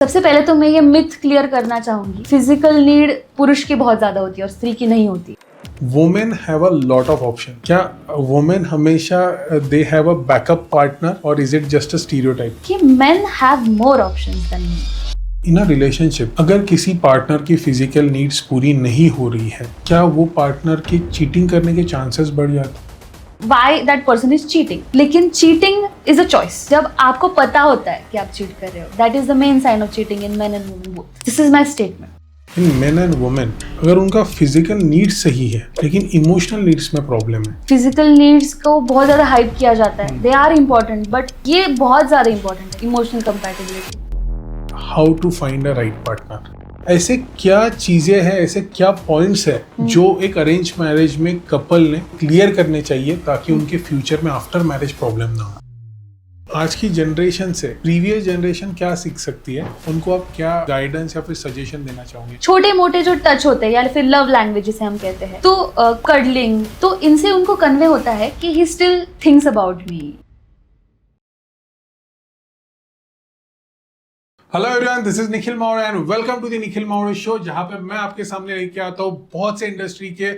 सबसे पहले तो मैं ये मिथ क्लियर करना चाहूंगी, फिजिकल नीड पुरुष की बहुत ज्यादा होती है और स्त्री की नहीं होती। Women have a lot of option. क्या वुमेन हमेशा they have a backup partner और is it just a stereotype? कि men have more options than me. In a relationship अगर किसी पार्टनर की फिजिकल नीड्स पूरी नहीं हो रही है, क्या वो पार्टनर की चीटिंग करने के चांसेस बढ़ जाते हैं? Why that person is cheating? लेकिन चीटिंग इज अ चॉइस। जब आपको पता होता है कि आप चीट कर रहे हो, that is the main sign of cheating in men and women both. This is my statement. In men and women अगर उनका फिजिकल नीड्स सही है लेकिन इमोशनल नीड्स में प्रॉब्लम है। फिजिकल नीड्स को बहुत ज्यादा हाइप किया जाता है, दे आर इम्पोर्टेंट, बट ये बहुत ज्यादा इम्पोर्टेंट है, emotional compatibility. How to find a right partner? ऐसे क्या चीजें हैं, ऐसे क्या पॉइंट्स है जो एक अरेंज मैरिज में कपल ने क्लियर करने चाहिए ताकि उनके फ्यूचर में आफ्टर मैरिज प्रॉब्लम ना हो? आज की जनरेशन से प्रीवियस जनरेशन क्या सीख सकती है, उनको आप क्या गाइडेंस या फिर सजेशन देना चाहोगे? छोटे मोटे जो टच होते हैं या फिर लव लैंग्वेज जिसे हम कहते हैं, तो कडलिंग, तो इनसे उनको कन्वे होता है कि he still thinks about me. Hello everyone, this is Nikhil Mawade and welcome to the Nikhil Mawade show, जहां पे मैं आपके सामने लेके आता हूँ बहुत से इंडस्ट्री के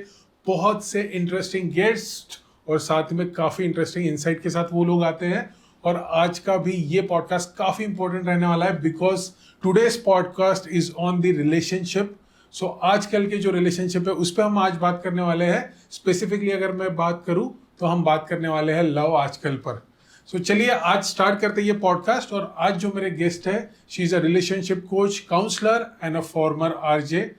बहुत से इंटरेस्टिंग गेस्ट और साथ में काफी इंटरेस्टिंग इनसाइट के साथ वो लोग आते हैं। और आज का भी ये पॉडकास्ट काफी इंपॉर्टेंट रहने वाला है because today's podcast is on the relationship. So आजकल के जो रिलेशनशिप है उस पर हम आज बात करने वाले हैं। स्पेसिफिकली अगर मैं बात करूं तो हम बात करने वाले हैं लव आजकल पर। सो चलिए आज स्टार्ट करते हैं ये पॉडकास्ट। और आज जो मेरे गेस्ट है, she is a relationship coach, counsellor and a former RJ.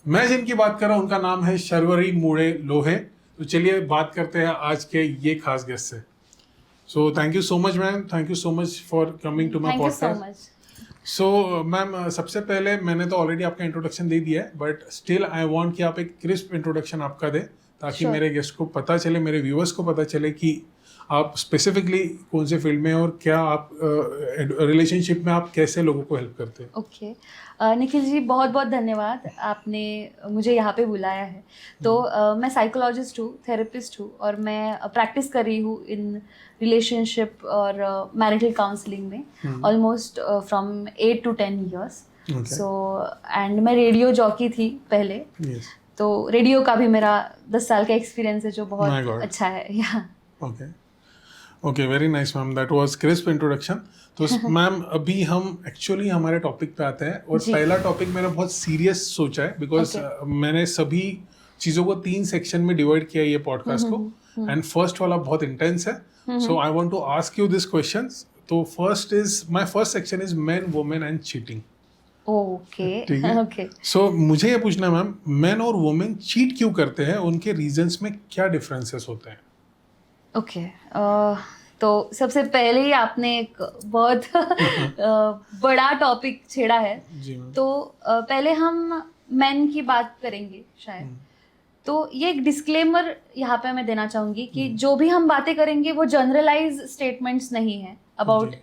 मैं जिनकी बात कर रहा हूं उनका नाम है शर्वरी मूड़े लोहे। तो चलिए बात करते हैं आज के ये खास गेस्ट से। So thank you so much ma'am, thank you so much for coming to my podcast. So ma'am, सबसे पहले मैंने तो ऑलरेडी आपका इंट्रोडक्शन दे दिया है, बट स्टिल आई वांट कि आप एक क्रिस्प इंट्रोडक्शन आपका दें ताकि मेरे गेस्ट को पता चले, मेरे व्यूअर्स को पता चले कि आप स्पेसिफिकली कौन से फील्ड में हैं और क्या आप रिलेशनशिप में आप कैसे लोगों को हेल्प करते हैं। ओके, निखिल जी बहुत बहुत धन्यवाद, आपने मुझे यहाँ पे बुलाया है। तो मैं साइकोलॉजिस्ट हूँ, थेरेपिस्ट हूँ और मैं प्रैक्टिस कर रही हूँ इन रिलेशनशिप और मैरिटल काउंसलिंग में almost from 8 to 10 years। So and मैं रेडियो जॉकी थी पहले। तो रेडियो का भी मेरा 10 साल का एक्सपीरियंस है जो बहुत अच्छा है। Okay, very nice ma'am, that was crisp introduction. तो मैम अभी हम एक्चुअली हमारे टॉपिक पे आते हैं और पहला टॉपिक मैंने बहुत सीरियस सोचा है बिकॉज मैंने सभी चीज़ों को 3 सेक्शन में डिवाइड किया ये पॉडकास्ट को। एंड फर्स्ट वाला बहुत इंटेंस है, so I want to ask you this questions. तो my first section is men, women and cheating. Okay. So मुझे ये पूछना है मैम, मेन और वुमेन चीट क्यों करते हैं, उनके रीजंस में क्या डिफरेंसेस होते हैं? ओके, तो सबसे पहले ही आपने एक बहुत बड़ा टॉपिक छेड़ा है। तो पहले हम मेन की बात करेंगे शायद। तो ये एक डिस्क्लेमर यहाँ पे मैं देना चाहूँगी कि जो भी हम बातें करेंगे वो जनरलाइज स्टेटमेंट्स नहीं है about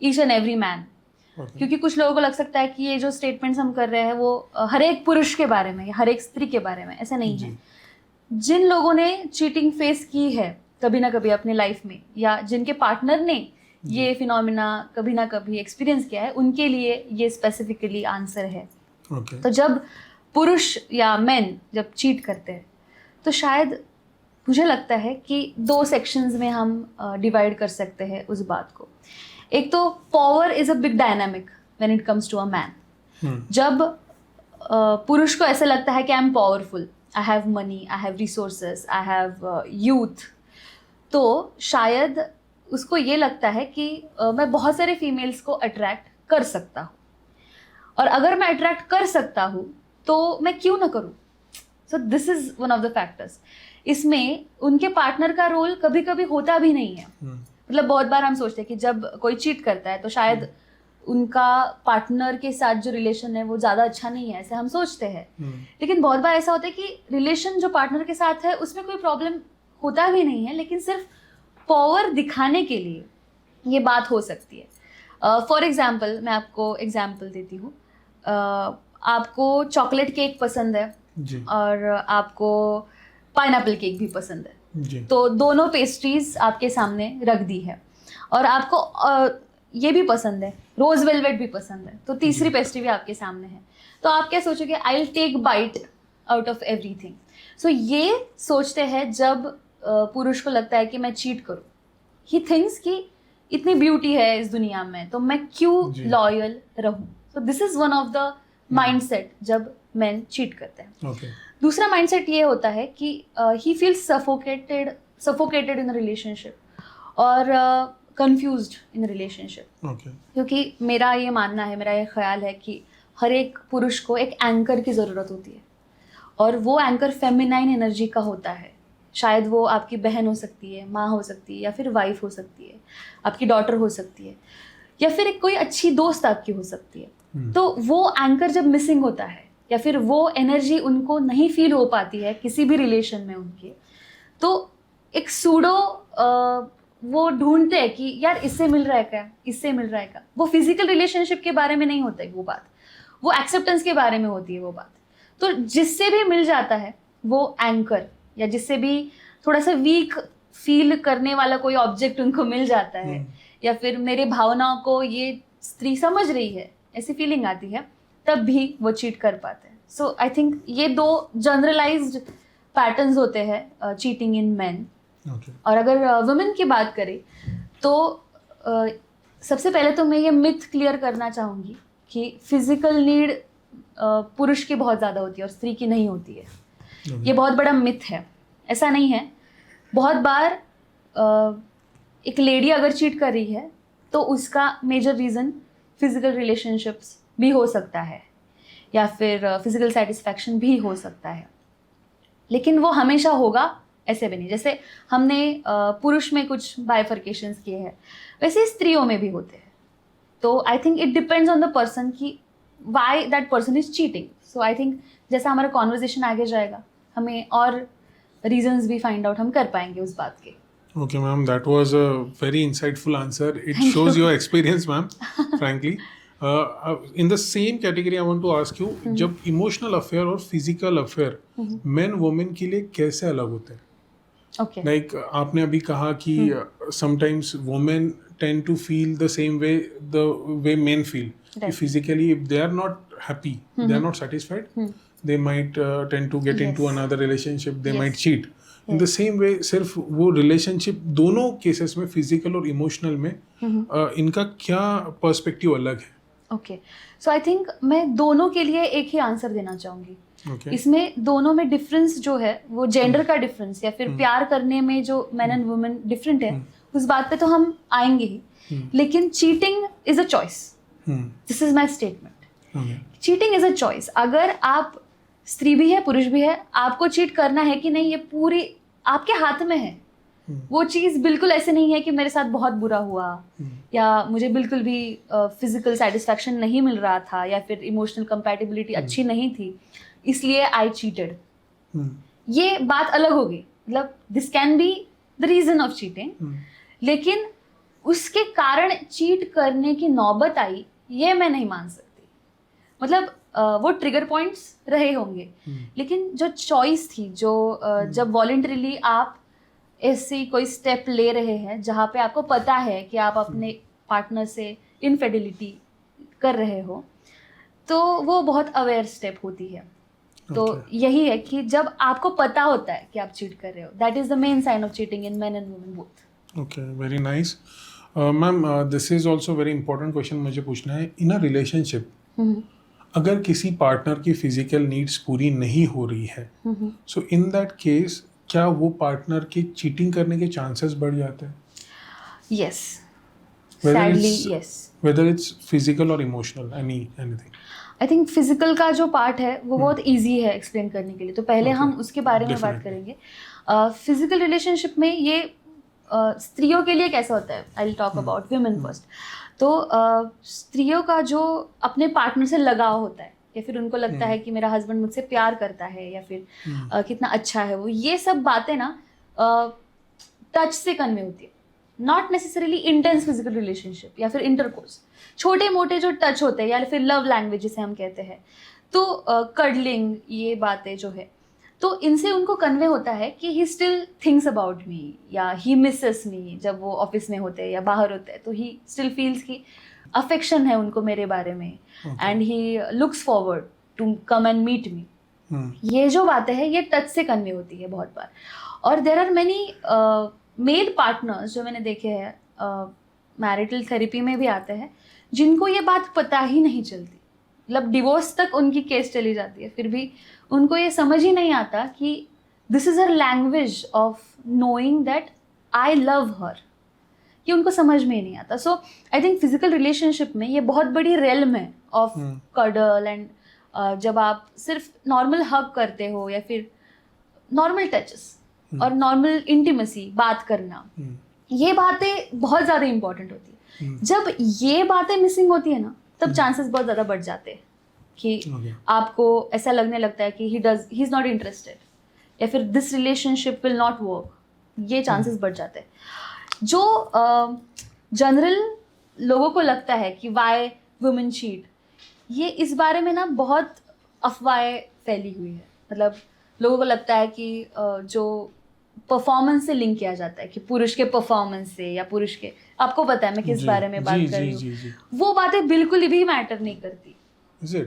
each and every man. क्योंकि कुछ लोगों को लग सकता है कि ये जो स्टेटमेंट्स हम कर रहे हैं वो हर एक पुरुष के बारे में या हर एक स्त्री के बारे में, ऐसा नहीं है। जिन लोगों ने चीटिंग फेस की है कभी ना कभी अपने लाइफ में, या जिनके पार्टनर ने ये फिनोमिना कभी ना कभी एक्सपीरियंस किया है, उनके लिए ये स्पेसिफिकली आंसर है। तो जब पुरुष या मेन जब चीट करते हैं तो शायद मुझे लगता है कि 2 सेक्शंस में हम डिवाइड कर सकते हैं उस बात को। एक तो power is a big dynamic when it comes to a man. जब पुरुष को ऐसा लगता है कि I am powerful, I have money, I have resources, I have youth, तो शायद उसको ये लगता है कि मैं बहुत सारे फीमेल्स को अट्रैक्ट कर सकता हूँ, और अगर मैं अट्रैक्ट कर सकता हूँ तो मैं क्यों ना करूँ। सो this is one of the factors. इसमें उनके पार्टनर का रोल कभी कभी होता भी नहीं है। मतलब बहुत बार हम सोचते हैं कि जब कोई चीट करता है तो शायद उनका पार्टनर के साथ जो रिलेशन है वो ज़्यादा अच्छा नहीं है, ऐसे हम सोचते हैं। लेकिन बहुत बार ऐसा होता है कि रिलेशन जो पार्टनर के साथ है उसमें कोई प्रॉब्लम होता भी नहीं है, लेकिन सिर्फ पावर दिखाने के लिए ये बात हो सकती है। फॉर एग्जाम्पल मैं आपको एग्जाम्पल देती हूँ। आपको चॉकलेट केक पसंद है और आपको पाइनएप्पल केक भी पसंद है, तो दोनों पेस्ट्रीज आपके सामने रख दी है और आपको ये भी पसंद है रोज वेलवेट भी पसंद है, तो तीसरी पेस्ट्री भी आपके सामने है, तो आप क्या सोचोगे, I will take bite out of everything. So ये सोचते हैं जब पुरुष को लगता है कि मैं चीट करूं, ही थिंक्स कि इतनी ब्यूटी है इस दुनिया में तो मैं क्यों लॉयल रहूं। सो this is one of the mindset जब मैन चीट करते हैं। दूसरा माइंडसेट ये होता है कि he feels suffocated in relationship और कंफ्यूज्ड इन रिलेशनशिप। क्योंकि मेरा ये मानना है, मेरा ये ख्याल है कि हर एक पुरुष को एक एंकर की ज़रूरत होती है, और वो एंकर फेमिनाइन एनर्जी का होता है। शायद वो आपकी बहन हो सकती है, माँ हो सकती है, या फिर वाइफ हो सकती है, आपकी डॉटर हो सकती है, या फिर कोई अच्छी दोस्त आपकी हो सकती है। तो वो एंकर जब मिसिंग होता है, या फिर वो एनर्जी उनको नहीं फील हो पाती है किसी भी रिलेशन में उनके, तो एक सूडो वो ढूंढते हैं कि यार इससे मिल रहा है क्या, इससे मिल रहा है क्या। वो फिजिकल रिलेशनशिप के बारे में नहीं होता है वो बात, वो एक्सेप्टेंस के बारे में होती है वो बात। तो जिससे भी मिल जाता है वो एंकर, या जिससे भी थोड़ा सा वीक फील करने वाला कोई ऑब्जेक्ट उनको मिल जाता है, या फिर मेरे भावनाओं को ये स्त्री समझ रही है, ऐसी फीलिंग आती है, तब भी वो चीट कर पाते हैं। सो आई थिंक ये दो जनरलाइज्ड पैटर्न्स होते हैं चीटिंग इन मेन। और अगर वुमेन की बात करें तो सबसे पहले तो मैं ये मिथ क्लियर करना चाहूँगी कि फिजिकल नीड पुरुष की बहुत ज़्यादा होती है और स्त्री की नहीं होती है। ये बहुत बड़ा मिथ है, ऐसा नहीं है। बहुत बार एक लेडी अगर चीट कर रही है तो उसका मेजर रीज़न फिजिकल रिलेशनशिप्स भी हो सकता है, या फिर फिजिकल सेटिस्फैक्शन भी हो सकता है, लेकिन वो हमेशा होगा ऐसे भी नहीं। जैसे हमने पुरुष में कुछ बाइफर्केशंस किए हैं, वैसे स्त्रियों में भी होते हैं। तो I think it depends on the person कि why that person is cheating. So I think जैसा हमारा कॉन्वर्जेशन आगे जाएगा, हमें और रीजंस भी फाइंड आउट हम कर पाएंगे उस बात के। Okay, ma'am, that was a very insightful answer. It shows your experience, ma'am, frankly. In the same category, I want to ask you, जब emotional affair और physical affair men women के लिए कैसे अलग होते हैं? Okay. Like आपने अभी कहा कि sometimes women tend to feel the same way the way men feel. Right. Physically, if they are not happy, they are not satisfied, they might tend to get into another relationship. They might cheat. In the same way, सिर्फ वो relationship दोनों cases में physical और emotional में इनका क्या perspective अलग है? ओके, सो आई थिंक मैं दोनों के लिए एक ही आंसर देना चाहूँगी। Okay. इसमें दोनों में डिफरेंस जो है वो जेंडर का डिफरेंस, या फिर प्यार करने में जो मैन एंड वुमेन डिफरेंट है, उस बात पे तो हम आएंगे ही। लेकिन cheating is a choice, this is my statement. Cheating is a choice. अगर आप स्त्री भी है पुरुष भी है, आपको चीट करना है कि नहीं, ये पूरी आपके हाथ में है। वो चीज़ बिल्कुल ऐसे नहीं है कि मेरे साथ बहुत बुरा हुआ, या मुझे बिल्कुल भी फिजिकल सेटिस्फैक्शन नहीं मिल रहा था, या फिर इमोशनल कंपैटिबिलिटी अच्छी नहीं थी, इसलिए आई चीटेड। ये बात अलग होगी, मतलब this can be the reason of cheating, लेकिन उसके कारण चीट करने की नौबत आई, ये मैं नहीं मान सकती। मतलब वो ट्रिगर पॉइंट्स रहे होंगे, लेकिन जो चॉइस थी, जो जब वॉलंटरीली आप ऐसी कोई स्टेप ले रहे हैं जहाँ पे आपको पता है कि आप अपने पार्टनर से इनफिडेलिटी कर रहे हो, तो वो बहुत अवेयर स्टेप होती है। तो यही है कि जब आपको पता होता है कि आप चीट कर रहे हो, that is the main sign of cheating in men and women both. Okay, very nice ma'am. This is also very important question मुझे पूछना है। इन अ रिलेशनशिप अगर किसी पार्टनर की फिजिकल नीड्स पूरी नहीं हो रही है, सो इन दैट केस क्या वो पार्टनर के चीटिंग करने के चांसेस बढ़ जाते हैं? Yes, sadly yes. Whether it's physical और emotional, anything. I think physical का जो पार्ट है वो बहुत इजी है एक्सप्लेन करने के लिए, तो पहले हम उसके बारे में बात करेंगे। फिजिकल रिलेशनशिप में ये स्त्रियों के लिए कैसा होता है, I will talk about women first. तो स्त्रियों का जो अपने पार्टनर से लगाव होता है, या फिर उनको लगता है कि मेरा हस्बैंड मुझसे प्यार करता है, या फिर कितना अच्छा है वो, ये सब बातें ना टच से कन्वे होती है, not necessarily intense physical relationship या फिर इंटरकोर्स। छोटे मोटे जो टच होते हैं, या फिर लव लैंग्वेज जिसे हम कहते हैं, तो कडलिंग, ये बातें जो है, तो इनसे उनको कन्वे होता है कि ही स्टिल थिंक्स अबाउट मी, या ही मिसेस मी। जब वो ऑफिस में होते हैं या बाहर होते हैं तो ही स्टिल फील्स कि अफेक्शन है उनको मेरे बारे में, and he looks forward to come and meet me. ये जो बातें हैं ये टच से कन्वे होती है बहुत बार। और there are many male partners जो मैंने देखे हैं, मैरिटल थेरेपी में भी आते हैं, जिनको ये बात पता ही नहीं चलती, मतलब डिवोर्स तक उनकी केस चली जाती है, फिर भी उनको ये समझ ही नहीं आता कि this is her language of knowing that I love हर, ये उनको समझ में ही नहीं आता। सो आई थिंक फिजिकल रिलेशनशिप में ये बहुत बड़ी रेल्म है ऑफ कडल एंड जब आप सिर्फ नॉर्मल हग करते हो या फिर नॉर्मल टचेस और नॉर्मल इंटीमेसी, बात करना, ये बातें बहुत ज़्यादा इंपॉर्टेंट होती है। जब ये बातें मिसिंग होती है ना, तब चांसेस बहुत ज़्यादा बढ़ जाते हैं कि आपको ऐसा लगने लगता है कि ही इज़ नॉट इंटरेस्टेड, या फिर this relationship will not work, ये चांसेस बढ़ जाते हैं। जो जनरल लोगों को लगता है कि वाई वुमेन चीट, ये इस बारे में ना बहुत अफवाहें फैली हुई है। मतलब लोगों को लगता है कि जो परफॉर्मेंस से लिंक किया जाता है कि पुरुष के परफॉर्मेंस से या पुरुष के, आपको पता है मैं किस बारे में बात कर रही हूँ, वो बातें बिल्कुल भी मैटर नहीं करती।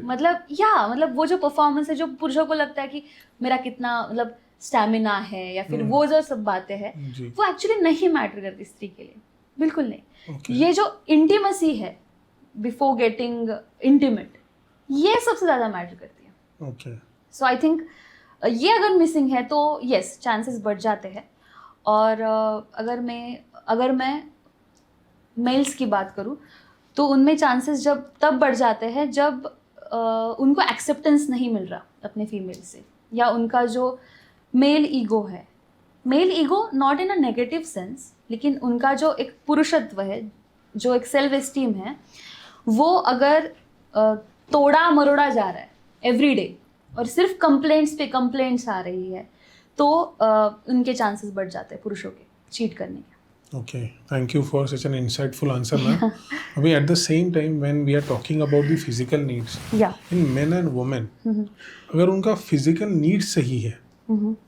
मतलब वो जो परफॉर्मेंस है, जो पुरुषों को लगता है कि मेरा कितना मतलब स्टैमिना है या फिर वो जो सब बातें हैं, वो एक्चुअली नहीं मैटर करती स्त्री के लिए, बिल्कुल नहीं। ये जो इंटीमेसी है बिफोर गेटिंग इंटीमेट, ये सबसे ज़्यादा मैटर करती है। सो आई थिंक ये अगर मिसिंग है तो यस, चांसेस बढ़ जाते हैं। और अगर मैं मेल्स की बात करूँ तो उनमें चांसेस तब बढ़ जाते हैं जब उनको एक्सेप्टेंस नहीं मिल रहा अपने फीमेल से, या उनका जो मेल ईगो है, male ego not in a negative sense, लेकिन उनका जो एक पुरुषत्व है, जो एक सेल्फ एस्टीम है, वो अगर तोड़ा मरोड़ा जा रहा है एवरी डे और सिर्फ कंप्लेंट्स पे कंप्लेंट्स आ रही है, तो उनके चांसेस बढ़ जाते हैं पुरुषों के चीट करने के। Okay, thank you for such an insightful answer, ma'am. अभी at the same time when we are talking about the physical needs, in men and women, अगर उनका physical needs सही है,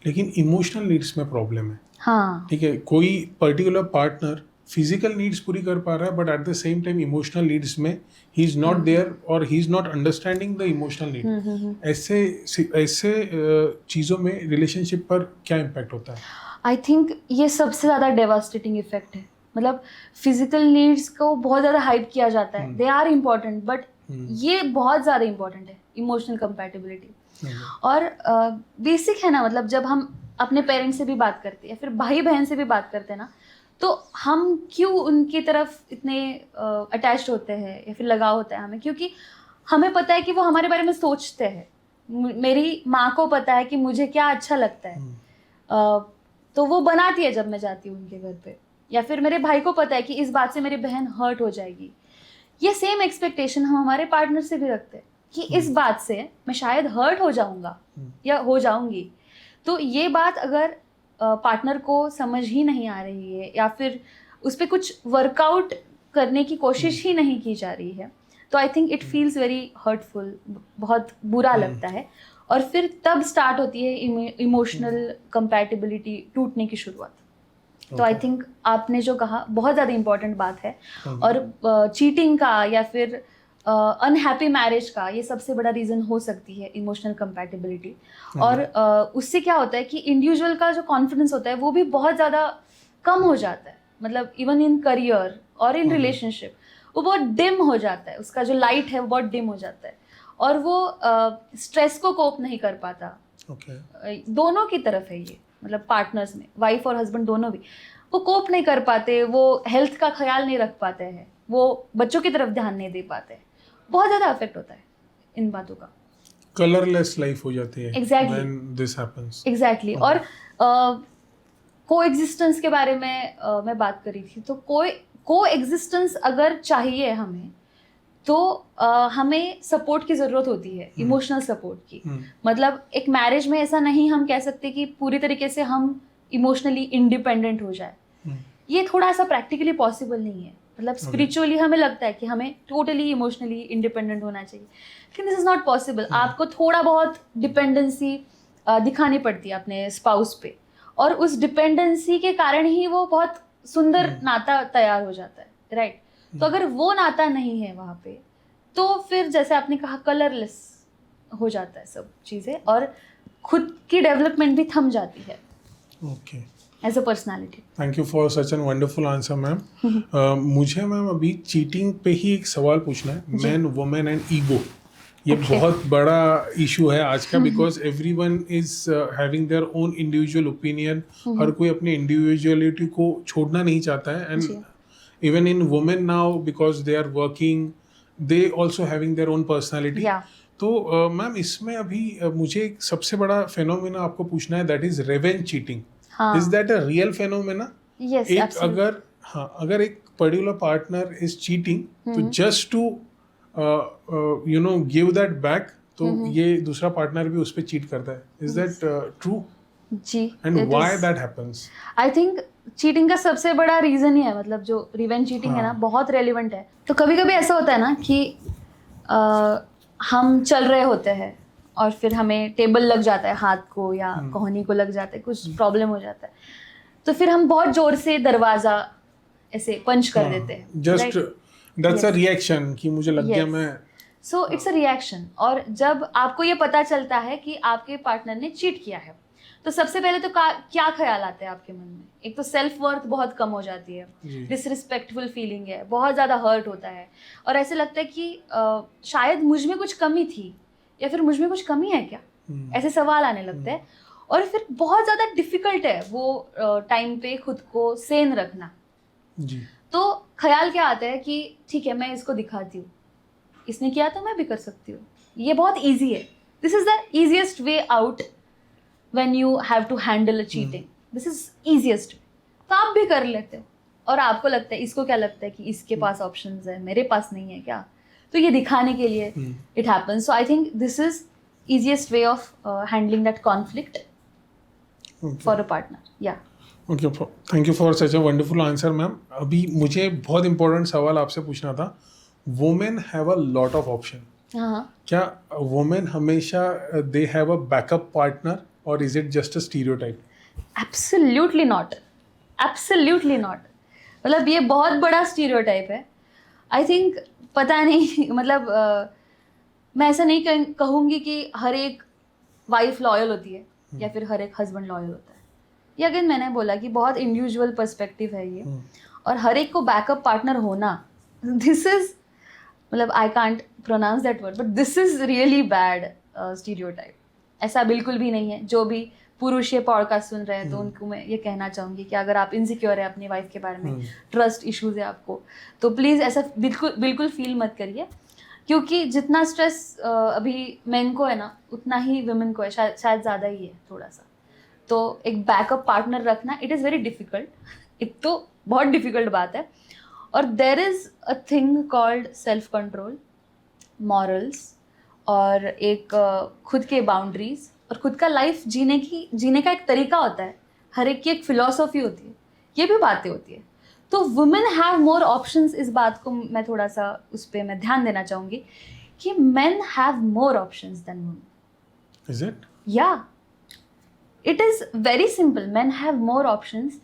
लेकिन emotional needs में प्रॉब्लम है, हाँ, ठीक है, कोई पर्टिकुलर पार्टनर फिजिकल नीड्स पूरी कर पा रहा है but at the same time emotional needs में ही इज नॉट देयर और he is not understanding the emotional need, ऐसे चीज़ों में रिलेशनशिप पर क्या इम्पैक्ट होता है? आई थिंक ये सबसे ज़्यादा डेवास्टेटिंग इफेक्ट है। मतलब फिजिकल नीड्स को बहुत ज़्यादा हाइप किया जाता है, दे आर इम्पॉर्टेंट, बट ये बहुत ज़्यादा इम्पॉर्टेंट है इमोशनल कंपैटिबिलिटी। और बेसिक है ना, मतलब जब हम अपने पेरेंट्स से भी बात करते हैं या फिर भाई बहन से भी बात करते हैं ना, तो हम क्यों उनकी तरफ इतने अटैच्ड होते हैं या फिर लगाव होता है हमें, क्योंकि हमें पता है कि वो हमारे बारे में सोचते हैं। मेरी माँ को पता है कि मुझे क्या अच्छा लगता है, तो वो बनाती है जब मैं जाती हूँ उनके घर पे, या फिर मेरे भाई को पता है कि इस बात से मेरी बहन हर्ट हो जाएगी। ये सेम एक्सपेक्टेशन हम हमारे पार्टनर से भी रखते हैं कि इस बात से मैं शायद हर्ट हो जाऊँगा या हो जाऊँगी। तो ये बात अगर पार्टनर को समझ ही नहीं आ रही है या फिर उस पर कुछ वर्कआउट करने की कोशिश ही नहीं की जा रही है, तो I think it feels very hurtful, बहुत बुरा लगता है। और फिर तब स्टार्ट होती है इमोशनल कंपैटिबिलिटी टूटने की शुरुआत। तो आई थिंक आपने जो कहा बहुत ज़्यादा इम्पोर्टेंट बात है। और चीटिंग का या फिर अनहैप्पी मैरिज का ये सबसे बड़ा रीज़न हो सकती है इमोशनल कंपैटिबिलिटी। और उससे क्या होता है कि इंडिविजुअल का जो कॉन्फिडेंस होता है वो भी बहुत ज़्यादा कम हो जाता है। मतलब इवन इन करियर और इन रिलेशनशिप वो बहुत डिम हो जाता है, उसका जो लाइट है वो बहुत डिम हो जाता है और वो स्ट्रेस को कोप नहीं कर पाता। दोनों की तरफ है ये, मतलब पार्टनर्स में, वाइफ और हस्बैंड दोनों भी वो कोप नहीं कर पाते, वो हेल्थ का ख्याल नहीं रख पाते हैं, वो बच्चों की तरफ ध्यान नहीं दे पाते। बहुत ज़्यादा अफेक्ट होता है इन बातों का, कलरलेस लाइफ हो जाती है exactly when this happens. Exactly. और कोएग्जिस्टेंस के बारे में मैं बात करी थी, तो कोएग्जिस्टेंस अगर चाहिए हमें तो हमें सपोर्ट की ज़रूरत होती है, इमोशनल सपोर्ट की। मतलब एक मैरिज में ऐसा नहीं हम कह सकते कि पूरी तरीके से हम इमोशनली इंडिपेंडेंट हो जाए, ये थोड़ा सा प्रैक्टिकली पॉसिबल नहीं है। मतलब स्पिरिचुअली हमें लगता है कि हमें टोटली इमोशनली इंडिपेंडेंट होना चाहिए, लेकिन दिस इज़ नॉट पॉसिबल। आपको थोड़ा बहुत डिपेंडेंसी दिखानी पड़ती है अपने स्पाउस पे, और उस डिपेंडेंसी के कारण ही वो बहुत सुंदर नाता तैयार हो जाता है, राइट? तो अगर वो नाता नहीं है वहाँ पे, तो फिर जैसे आपने कहा कलरलेस हो जाता है सब चीज़ें, और खुद की डेवलपमेंट भी थम जाती है okay, as a personality. Thank you for such an wonderful answer ma'am. मुझे मैम अभी चीटिंग पे ही एक सवाल पूछना है. मैन, वुमेन एंड ईगो, ये बहुत बड़ा इशू है आज का, because everyone is having their own individual opinion. हर कोई अपनी इंडिविजुअलिटी को छोड़ना नहीं चाहता है. And even in women now, because they are working, they also having their own personality. तो मैम इसमें अभी मुझे एक सबसे बड़ा फेनोमेना आपको पूछना है, that is revenge cheating. Is that a real phenomena? Yes, एक absolutely. अगर एक पर्टिकुलर पार्टनर इज चीटिंग, तो just to give that back, तो ये दूसरा पार्टनर भी उस पर चीट करता है. Is that true? जी. And why that happens? I think cheating का सबसे बड़ा रीजन ही है, मतलब जो रिवेंज चीटिंग है ना, बहुत रेलिवेंट है. तो कभी कभी ऐसा होता है ना कि हम चल रहे होते हैं और फिर हमें टेबल लग जाता है हाथ को, या कोहनी को लग जाता है, कुछ प्रॉब्लम हो जाता है, तो फिर हम बहुत जोर से दरवाजा ऐसे पंच कर देते हैं. जस्ट दैट्स अ रिएक्शन कि मुझे लग गया. मैं सो इट्स अ रिएक्शन. और जब आपको ये पता चलता है कि आपके पार्टनर ने चीट किया है, तो सबसे पहले तो क्या ख्याल आते हैं आपके मन में? एक तो सेल्फ वर्थ बहुत कम हो जाती है, डिसरिस्पेक्टफुल फीलिंग है, बहुत ज़्यादा हर्ट होता है, और ऐसे लगता है कि शायद मुझ में कुछ कमी थी, या फिर मुझ में कुछ कमी है क्या, ऐसे सवाल आने लगते हैं. और फिर बहुत ज़्यादा डिफिकल्ट है वो टाइम पे खुद को सेन रखना. जी. तो ख्याल क्या आता है कि ठीक है, मैं इसको दिखाती हूँ, इसने किया तो मैं भी कर सकती हूँ. ये बहुत ईजी है. This is the easiest way out when you have to handle a cheating. This is easiest. तो आप भी कर लेते हो, और आपको लगता है, इसको क्या लगता है कि इसके पास ऑप्शंस है, मेरे पास नहीं है क्या, तो ये दिखाने के लिए it happens. So I think this is easiest way of handling that conflict for a partner. Yeah okay, thank you for such a wonderful answer ma'am. अभी मुझे बहुत इंपॉर्टेंट सवाल आपसे पूछना था. Women have a lot of option. क्या women हमेशा they have a backup partner, और is it just a stereotype? Absolutely not. Absolutely not. मतलब ये बहुत बड़ा स्टीरियोटाइप है. आई थिंक पता नहीं मतलब मैं ऐसा नहीं कहूँगी कि हर एक वाइफ लॉयल होती है, या फिर हर एक हस्बैंड लॉयल होता है. ये अगेन मैंने बोला कि बहुत इंडिविजुअल पर्सपेक्टिव है ये. और हर एक को बैकअप पार्टनर होना, दिस इज, मतलब I can't pronounce that word, but this is really bad stereotype. ऐसा बिल्कुल भी नहीं है. जो भी पुरुष ये पॉडकास्ट सुन रहे हैं, तो उनको मैं ये कहना चाहूँगी कि अगर आप इनसिक्योर है अपनी वाइफ के बारे में, ट्रस्ट इश्यूज है आपको, तो प्लीज़ ऐसा बिल्कुल फील मत करिए. क्योंकि जितना स्ट्रेस अभी मेन को है ना, उतना ही वुमेन को है, शायद ज़्यादा ही है थोड़ा सा. तो एक बैकअप पार्टनर रखना, इट इज़ वेरी डिफ़िकल्ट. एक तो बहुत डिफ़िकल्ट बात है. और there is a thing called self control, morals, और एक खुद के बाउंड्रीज, और खुद का लाइफ जीने का एक तरीका होता है. हर एक की एक फिलॉसफी होती है. ये भी बातें होती है. तो वुमेन हैव मोर ऑप्शंस. इस बात को मैं थोड़ा सा उस पर मैं ध्यान देना चाहूँगी कि men have more options than women. Is it? Yeah, it is very simple. Men have more options.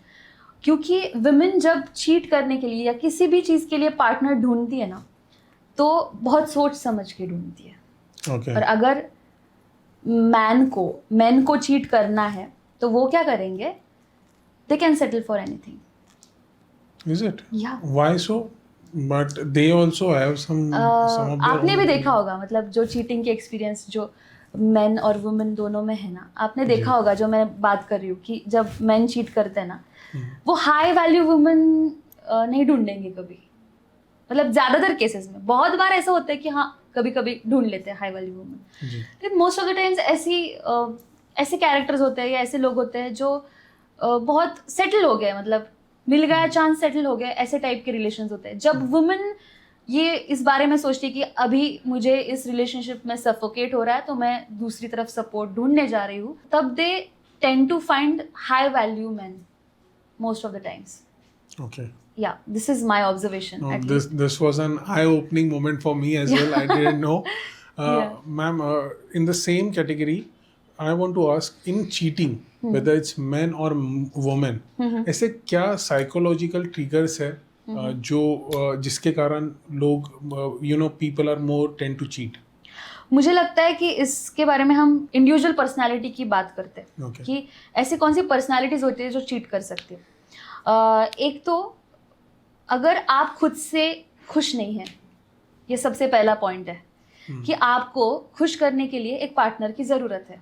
क्योंकि वुमेन जब चीट करने के लिए या किसी भी चीज़ के लिए पार्टनर ढूंढती है ना, तो बहुत सोच समझ के ढूंढती है. Okay. और अगर मैन को चीट करना है, तो वो क्या करेंगे? They can settle for anything. Is it? Yeah. Why so? But they also have some of their आपने own भी देखा होगा, मतलब जो चीटिंग के एक्सपीरियंस जो मेन और वुमेन दोनों में है ना, आपने देखा होगा, जो मैं बात कर रही हूँ कि जब मेन चीट करते हैं ना, वो हाई वैल्यू वुमेन नहीं ढूंढेंगे कभी. मतलब ज़्यादातर केसेस में, बहुत बार ऐसा होता है कि हाँ कभी कभी ढूंढ लेते हैं हाई वैल्यू वुमेन, लेकिन मोस्ट ऑफ द टाइम्स ऐसे कैरेक्टर्स होते हैं या ऐसे लोग होते हैं जो बहुत सेटल हो गए, मतलब मिल गया चांस, सेटल हो गए, ऐसे टाइप के रिलेशंस होते हैं. जब वुमेन ये इस बारे में सोचती है कि अभी मुझे इस रिलेशनशिप में सफोकेट हो रहा है, तो मैं दूसरी तरफ सपोर्ट ढूंढने जा रही हूँ, तब they tend to find high value man most of the times. Okay. Yeah, this is my observation. No, at this least. was an eye-opening moment for me as well. I didn't know. Ma'am, in the same category, I want to ask, in cheating, whether it's men or women, ऐसे क्या psychological triggers है जो जिसके कारण लोग people are more tend to cheat? मुझे लगता है कि इसके बारे में हम इंडिविजुअल पर्सनालिटी की बात करते हैं कि ऐसी कौन सी पर्सनालिटीज होती है जो चीट कर सकती है। एक तो अगर आप खुद से खुश नहीं हैं, ये सबसे पहला पॉइंट है कि आपको खुश करने के लिए एक पार्टनर की ज़रूरत है,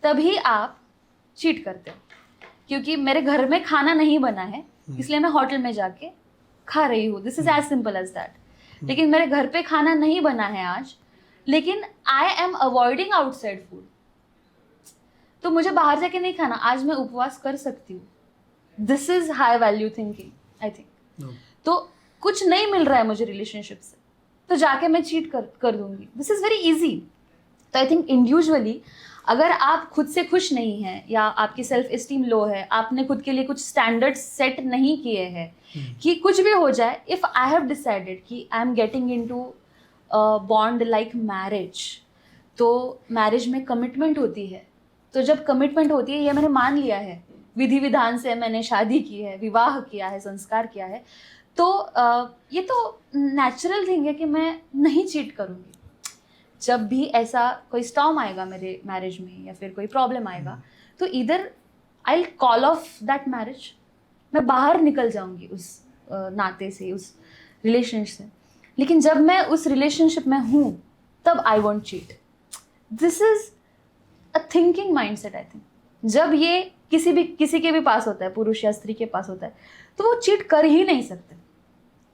तभी आप चीट करते हो। क्योंकि मेरे घर में खाना नहीं बना है इसलिए मैं होटल में जाके खा रही हूँ, this is as simple as that. लेकिन मेरे घर पे खाना नहीं बना है आज, लेकिन I am avoiding outside food, तो मुझे बाहर जाके नहीं खाना, आज मैं उपवास कर सकती हूँ। This is high value thinking I think. तो कुछ नहीं मिल रहा है मुझे रिलेशनशिप से, तो जाके मैं चीट कर दूंगी। This is very easy. तो आई थिंक इंडिविजुअली अगर आप खुद से खुश नहीं हैं या आपकी सेल्फ एस्टीम लो है, आपने खुद के लिए कुछ स्टैंडर्ड्स सेट नहीं किए हैं कि कुछ भी हो जाए, इफ आई हैव डिसाइडेड कि I am getting into bond like marriage, तो मैरिज में कमिटमेंट होती है। तो जब कमिटमेंट होती है, ये मैंने मान लिया है, विधि विधान से मैंने शादी की है, विवाह किया है, संस्कार किया है, तो ये तो नेचुरल थिंग है कि मैं नहीं चीट करूँगी। जब भी ऐसा कोई स्टॉर्म आएगा मेरे मैरिज में या फिर कोई प्रॉब्लम आएगा, तो इधर I will call of that marriage, मैं बाहर निकल जाऊंगी उस नाते से, उस रिलेशनशिप से। लेकिन जब मैं उस रिलेशनशिप में हूँ तब I want cheat. This is a thinking mindset I think. जब ये किसी के भी पास होता है, पुरुष या स्त्री के पास होता है, तो वो चीट कर ही नहीं सकते।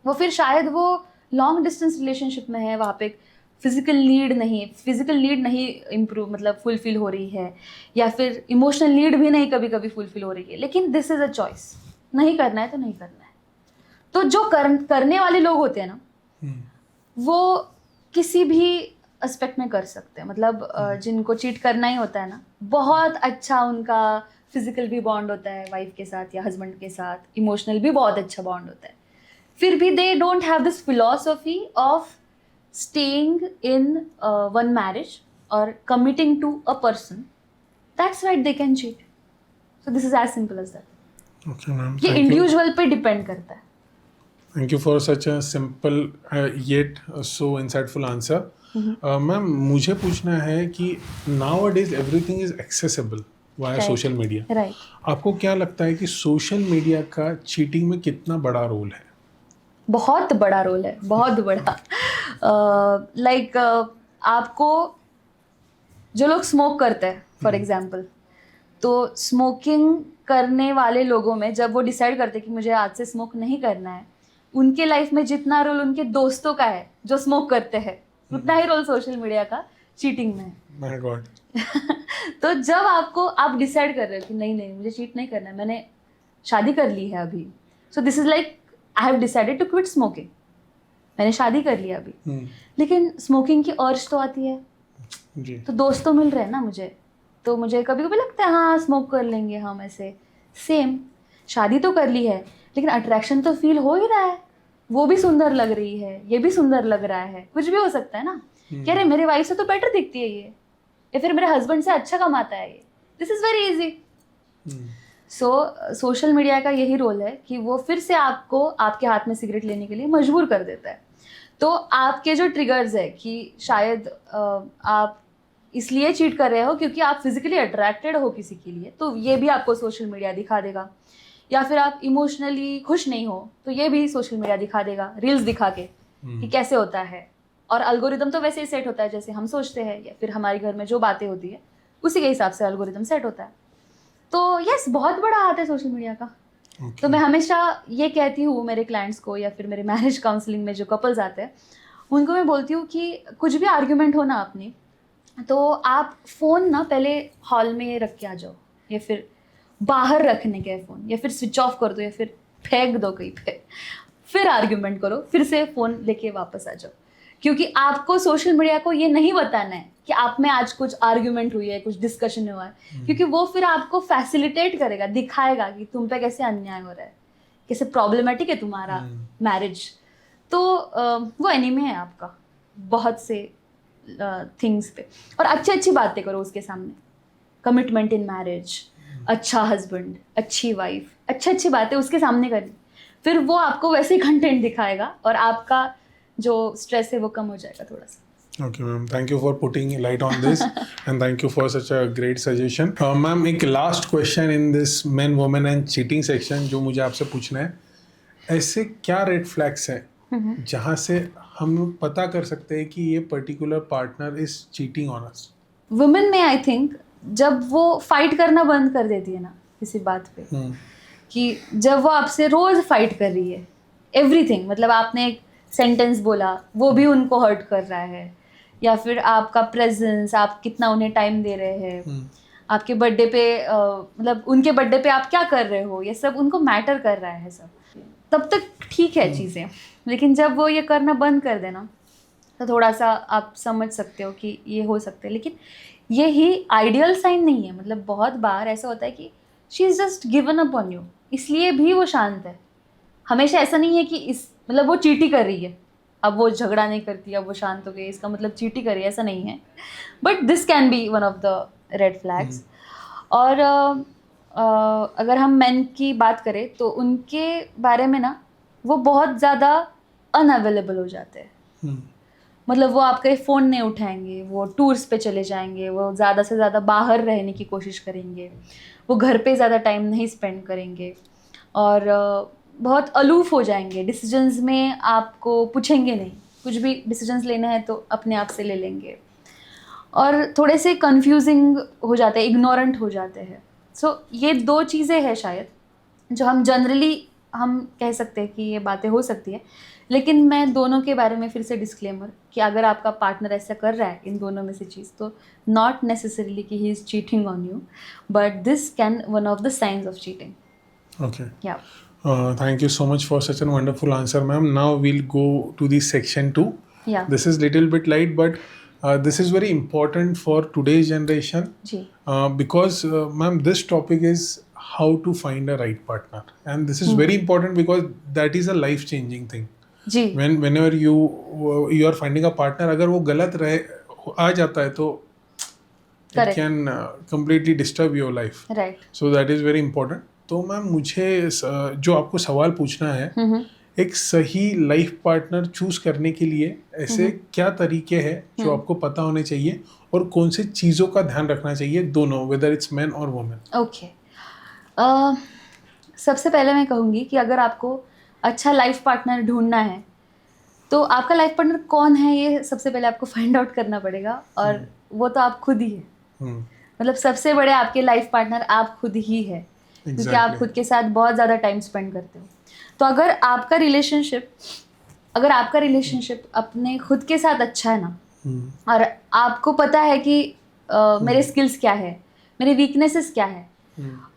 वो फिर शायद वो लॉन्ग डिस्टेंस रिलेशनशिप में है, वहाँ पे फिजिकल नीड नहीं इम्प्रूव मतलब फुलफिल हो रही है, या फिर इमोशनल नीड भी नहीं कभी कभी फुलफिल हो रही है, लेकिन दिस इज अ चॉइस, नहीं करना है तो नहीं करना है। तो जो करने वाले लोग होते हैं ना, वो किसी भी एस्पेक्ट में कर सकते हैं। मतलब जिनको चीट करना ही होता है ना, बहुत अच्छा उनका फिजिकल भी बॉन्ड होता है वाइफ के साथ या हस्बैंड के साथ, इमोशनल भी बहुत अच्छा बॉन्ड होता है, फिर भी they don't have this philosophy of staying in one marriage or committing to a person. That's right, they can cheat. So this is as simple as that. Okay, ma'am. ये individual पे depend करता है. Thank you for such a simple yet so insightful answer. Ma'am, मुझे पूछना है कि nowadays everything is accessible via social media. Right. आपको क्या लगता है कि सोशल मीडिया का चीटिंग में कितना बड़ा रोल है? बहुत बड़ा रोल है, बहुत बड़ा। लाइक आपको जो लोग स्मोक करते हैं फॉर एग्जांपल, तो स्मोकिंग करने वाले लोगों में जब वो डिसाइड करते हैं कि मुझे आज से स्मोक नहीं करना है, उनके लाइफ में जितना रोल उनके दोस्तों का है जो स्मोक करते हैं, उतना ही रोल सोशल मीडिया का चीटिंग में है। My God. तो जब आप डिसाइड कर रहे हो कि नहीं मुझे चीट नहीं करना है, मैंने शादी कर ली है अभी, so this is like I have decided to quit smoking, मैंने शादी कर लिया अभी, लेकिन स्मोकिंग की अर्ज तो आती है जी। तो दोस्त तो मिल रहे हैं ना मुझे, तो मुझे कभी कभी लगता है हाँ स्मोक कर लेंगे हम, ऐसे सेम शादी तो कर ली है लेकिन अट्रैक्शन तो फील हो ही रहा है, वो भी सुंदर लग रही है, ये भी सुंदर लग रहा है, कुछ भी हो सकता है ना, कह रहे मेरे वाइफ से तो बेटर दिखती है ये, या फिर मेरे हस्बैंड से अच्छा कमाता है ये। This is very easy. So social media का यही रोल है कि वो फिर से आपको आपके हाथ में सिगरेट लेने के लिए मजबूर कर देता है। तो आपके जो ट्रिगर्स है कि शायद आप इसलिए चीट कर रहे हो क्योंकि आप फिजिकली अट्रैक्टेड हो किसी के लिए, तो ये भी आपको सोशल मीडिया दिखा देगा, या फिर आप इमोशनली खुश नहीं हो तो ये भी सोशल मीडिया दिखा देगा, रील्स दिखा के कि कैसे होता है। और एल्गोरिदम तो वैसे ही सेट होता है जैसे हम सोचते हैं, या फिर हमारे घर में जो बातें होती है उसी के हिसाब से एल्गोरिदम सेट होता है। तो यस, बहुत बड़ा हाथ है सोशल मीडिया का। तो मैं हमेशा ये कहती हूँ मेरे क्लाइंट्स को, या फिर मेरे मैरिज काउंसलिंग में जो कपल्स आते हैं उनको मैं बोलती हूँ कि कुछ भी आर्ग्यूमेंट हो ना अपनी, तो आप फ़ोन ना पहले हॉल में रख के आ जाओ, या फिर बाहर रखने के फ़ोन, या फिर स्विच ऑफ कर दो, या फिर फेंक दो कहीं पे, फिर आर्ग्यूमेंट करो, फिर से फ़ोन लेके वापस आ जाओ। क्योंकि आपको सोशल मीडिया को ये नहीं बताना है कि आप में आज कुछ आर्ग्यूमेंट हुई है, कुछ डिस्कशन हुआ है, क्योंकि वो फिर आपको फैसिलिटेट करेगा, दिखाएगा कि तुम पे कैसे अन्याय हो रहा है, कैसे प्रॉब्लमेटिक है तुम्हारा मैरिज। तो वो एनिमी है आपका बहुत से थिंग्स पे। और अच्छी बातें करो उसके सामने, कमिटमेंट इन मैरिज, अच्छा हस्बैंड, अच्छी वाइफ, अच्छी बातें उसके सामने करनी, फिर वो आपको वैसे ही कंटेंट दिखाएगा और आपका जो स्ट्रेस है वो कम हो जाएगा थोड़ा सा. Okay, ma'am. Thank you for putting light on this, and thank you for such a great suggestion. Ma'am, एक last question in this men, women and cheating section जो मुझे आपसे पूछना है. ऐसे क्या रेड फ्लैग्स हैं जहाँ से हम पता कर सकते हैं कि ये particular partner is cheating on us? Women में आई थिंक जब वो फाइट करना बंद कर देती है ना किसी बात पे, कि जब वो आपसे रोज फाइट कर रही है एवरीथिंग, मतलब आपने एक सेंटेंस बोला वो भी उनको हर्ट कर रहा है, या फिर आपका प्रेजेंस, आप कितना उन्हें टाइम दे रहे हैं, आपके बर्थडे पे मतलब उनके बर्थडे पे आप क्या कर रहे हो, ये सब उनको मैटर कर रहा है सब, तब तक ठीक है चीज़ें. लेकिन जब वो ये करना बंद कर देना तो थोड़ा सा आप समझ सकते हो कि ये हो सकता है. लेकिन ये ही आइडियल साइन नहीं है. मतलब बहुत बार ऐसा होता है कि she is just given up on you, इसलिए भी वो शांत है. हमेशा ऐसा नहीं है कि इस मतलब वो चीटी कर रही है, अब वो झगड़ा नहीं करती, अब वो शांत हो गई, इसका मतलब चीटी कर रही है, ऐसा नहीं है. But this can B one of the red flags. और अगर हम मेन की बात करें तो उनके बारे में ना वो बहुत ज़्यादा अनअवेलेबल हो जाते हैं. मतलब वो आपके फ़ोन नहीं उठाएंगे, वो टूर्स पे चले जाएंगे, वो ज़्यादा से ज़्यादा बाहर रहने की कोशिश करेंगे, वो घर पे ज़्यादा टाइम नहीं स्पेंड करेंगे, और बहुत अलूफ हो जाएंगे. डिसीजंस में आपको पूछेंगे नहीं, कुछ भी डिसीजंस लेना है तो अपने आप से ले लेंगे, और थोड़े से कंफ्यूजिंग हो जाते हैं, इग्नोरेंट हो जाते हैं. सो ये दो चीज़ें हैं शायद जो हम जनरली हम कह सकते हैं कि ये बातें हो सकती है. लेकिन मैं दोनों के बारे में फिर से डिस्क्लेमर कि अगर आपका पार्टनर ऐसा कर रहा है इन दोनों में से चीज़, तो नॉट नेसेसरीली कि he is cheating on you, but this can one of the science of cheating. Okay. Yeah. Thank you so much for such a wonderful answer, ma'am. Now we'll go to the section 2. Yeah. This is little bit light, but this is very important for today's generation. जी. Because, ma'am, this topic is how to find a right partner, and this is very important because that is a life-changing thing. जी. Whenever you are finding a partner, अगर वो गलत आ जाता है तो it can completely disturb your life. Right. So that is very important. तो ma'am मुझे जो आपको सवाल पूछना है, एक सही लाइफ पार्टनर चूज करने के लिए ऐसे क्या तरीके हैं जो आपको पता होने चाहिए, और कौन से चीज़ों का ध्यान रखना चाहिए दोनों, वेदर इट्स मैन और वुमेन? ओके. सबसे पहले मैं कहूँगी कि अगर आपको अच्छा लाइफ पार्टनर ढूंढना है तो आपका लाइफ पार्टनर कौन है ये सबसे पहले आपको फाइंड आउट करना पड़ेगा, और वो तो आप खुद ही है. मतलब सबसे बड़े आपके लाइफ पार्टनर आप खुद ही है. Exactly. क्योंकि आप खुद के साथ बहुत ज़्यादा टाइम स्पेंड करते हो. तो अगर आपका रिलेशनशिप अपने खुद के साथ अच्छा है ना, और आपको पता है कि मेरे स्किल्स क्या है, मेरे वीकनेसेस क्या है,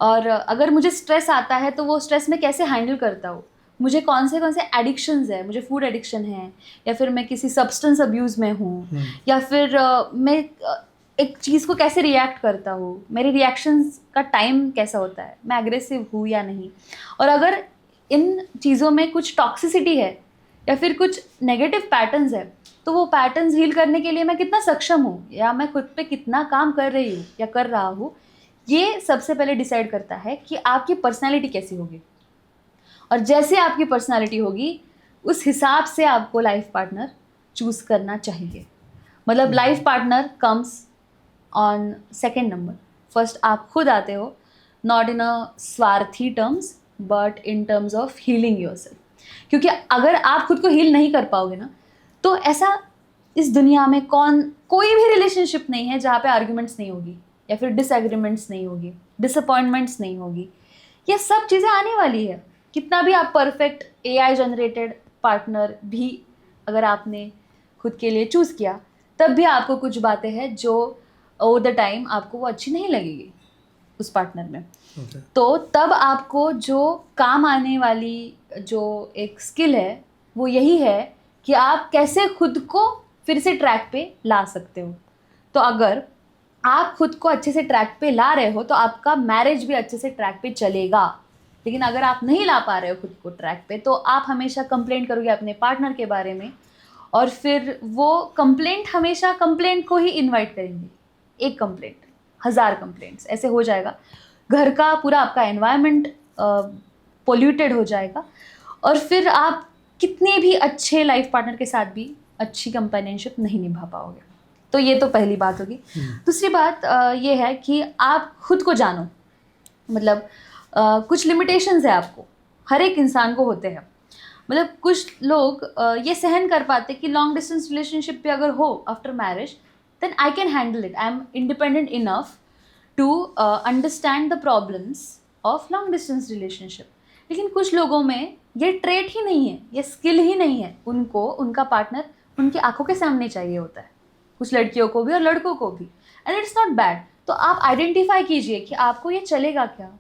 और अगर मुझे स्ट्रेस आता है तो वो स्ट्रेस मैं कैसे हैंडल करता हूँ, मुझे कौन से एडिक्शंस है, मुझे फूड एडिक्शन है, या फिर मैं किसी सब्सटेंस अब्यूज़ में हूँ, या फिर मैं एक चीज़ को कैसे रिएक्ट करता हूँ, मेरे रिएक्शंस का टाइम कैसा होता है, मैं एग्रेसिव हूँ या नहीं, और अगर इन चीज़ों में कुछ टॉक्सिसिटी है या फिर कुछ नेगेटिव पैटर्न्स है, तो वो पैटर्न्स हील करने के लिए मैं कितना सक्षम हूँ, या मैं खुद पे कितना काम कर रही हूँ या कर रहा हूँ, ये सबसे पहले डिसाइड करता है कि आपकी पर्सनैलिटी कैसी होगी. और जैसे आपकी पर्सनैलिटी होगी उस हिसाब से आपको लाइफ पार्टनर चूज़ करना चाहिए. मतलब life partner comes on second number. First आप खुद आते हो, नॉट इन अ स्वार्थी terms but in terms of healing yourself. क्योंकि अगर आप खुद को हील नहीं कर पाओगे ना, तो ऐसा इस दुनिया में कोई भी रिलेशनशिप नहीं है जहाँ पे आर्ग्यूमेंट्स नहीं होगी, या फिर डिसएग्रीमेंट्स नहीं होगी, डिसअपॉइंटमेंट्स नहीं होगी. ये सब चीज़ें आने वाली है. कितना भी आप परफेक्ट AI जनरेटेड पार्टनर भी अगर आपने खुद के लिए चूज़ किया, तब भी आपको कुछ बातें हैं जो ओवर द टाइम आपको वो अच्छी नहीं लगेगी उस पार्टनर में. तो तब आपको जो काम आने वाली जो एक स्किल है वो यही है कि आप कैसे खुद को फिर से ट्रैक पे ला सकते हो. तो अगर आप खुद को अच्छे से ट्रैक पे ला रहे हो तो आपका मैरिज भी अच्छे से ट्रैक पे चलेगा. लेकिन अगर आप नहीं ला पा रहे हो खुद को ट्रैक पे, तो आप हमेशा कंप्लेंट करोगे अपने पार्टनर के बारे में, और फिर वो हमेशा कंप्लेंट को ही इन्वाइट करेंगे. एक कंप्लेंट 1000 कंप्लेंट्स ऐसे हो जाएगा, घर का पूरा आपका एनवायरनमेंट पोल्यूटेड हो जाएगा, और फिर आप कितने भी अच्छे लाइफ पार्टनर के साथ भी अच्छी कंपेनियनशिप नहीं निभा पाओगे। तो ये तो पहली बात होगी। दूसरी बात ये है कि आप खुद को जानो। मतलब कुछ लिमिटेशंस है आपको, हर एक इंसान को होते हैं। मतलब कुछ लोग ये सहन कर पाते कि लॉन्ग डिस्टेंस रिलेशनशिप भी अगर हो after marriage, then I can handle it, I am independent enough to understand the problems of long distance relationship. लेकिन कुछ लोगों में ये ट्रेट ही नहीं है, ये स्किल ही नहीं है। उनको उनका पार्टनर उनकी आंखों के सामने चाहिए होता है, कुछ लड़कियों को भी और लड़कों को भी, एंड इट्स नॉट बैड। तो आप आइडेंटिफाई कीजिए कि आपको ये चलेगा क्या।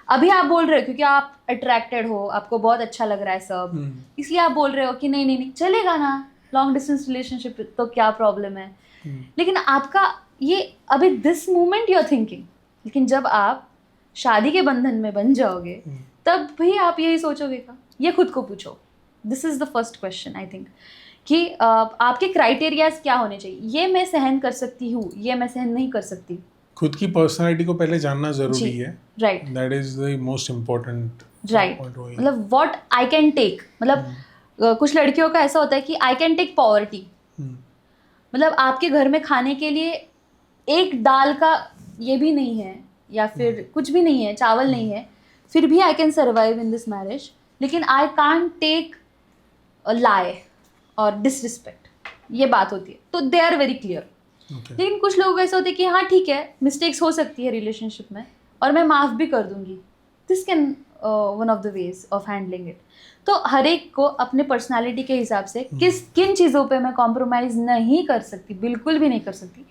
अभी आप बोल रहे हो क्योंकि आप अट्रैक्टेड हो, आपको बहुत अच्छा लग रहा है सब, इसलिए आप बोल रहे हो कि नहीं नहीं नहीं चलेगा ना, लॉन्ग डिस्टेंस रिलेशनशिप तो क्या प्रॉब्लम है। लेकिन आपका ये अभी this moment you are thinking, लेकिन जब आप शादी के बंधन में बन जाओगे तब भी आप यही सोचोगे क्या? ये खुद को पूछो। This is the first question I think कि आपके क्राइटेरियाज क्या होने चाहिए। ये मैं सहन कर सकती हूँ, ये मैं सहन नहीं कर सकती। खुद की पर्सनालिटी को पहले जानना जरूरी है। Right, that is the most important. Right, मतलब व्हाट आई कैन टेक। मतलब कुछ लड़कियों का ऐसा होता है कि आई कैन टेक पॉवर्टी। मतलब आपके घर में खाने के लिए एक दाल का ये भी नहीं है या फिर कुछ भी नहीं है, चावल नहीं है, फिर भी I can survive in this marriage. लेकिन आई कांट टेक लाई और डिसरिस्पेक्ट, ये बात होती है। तो दे आर वेरी क्लियर। लेकिन कुछ लोग ऐसे होते हैं कि हाँ ठीक है, मिस्टेक्स हो सकती है रिलेशनशिप में और मैं माफ़ भी कर दूंगी। This can one of the ways of handling it. तो हर एक को अपने पर्सनालिटी के हिसाब से किन चीज़ों पे मैं कॉम्प्रोमाइज़ नहीं कर सकती, बिल्कुल भी नहीं कर सकती,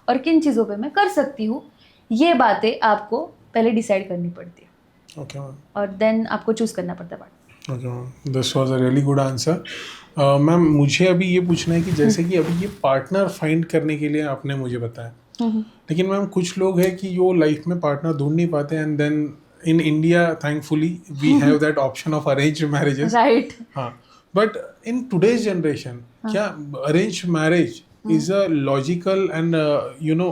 और किन चीज़ों पे मैं कर सकती हूँ, ये बातें आपको पहले डिसाइड करनी पड़ती है। Okay ma'am. और देन आपको चूज़ करना पड़ता है partner. Okay ma'am, this was a really good answer. Ma'am मुझे अभी ये पूछना है कि जैसे कि अभी ये पार्टनर फाइंड करने के लिए आपने मुझे बताया, लेकिन मैम कुछ लोग हैं कि जो लाइफ में पार्टनर ढूंढ नहीं पाते, and then in India thankfully we have that option of arranged marriages. Right. हाँ, बट इन टुडेज जनरेशन क्या arrange marriage is a logical and you know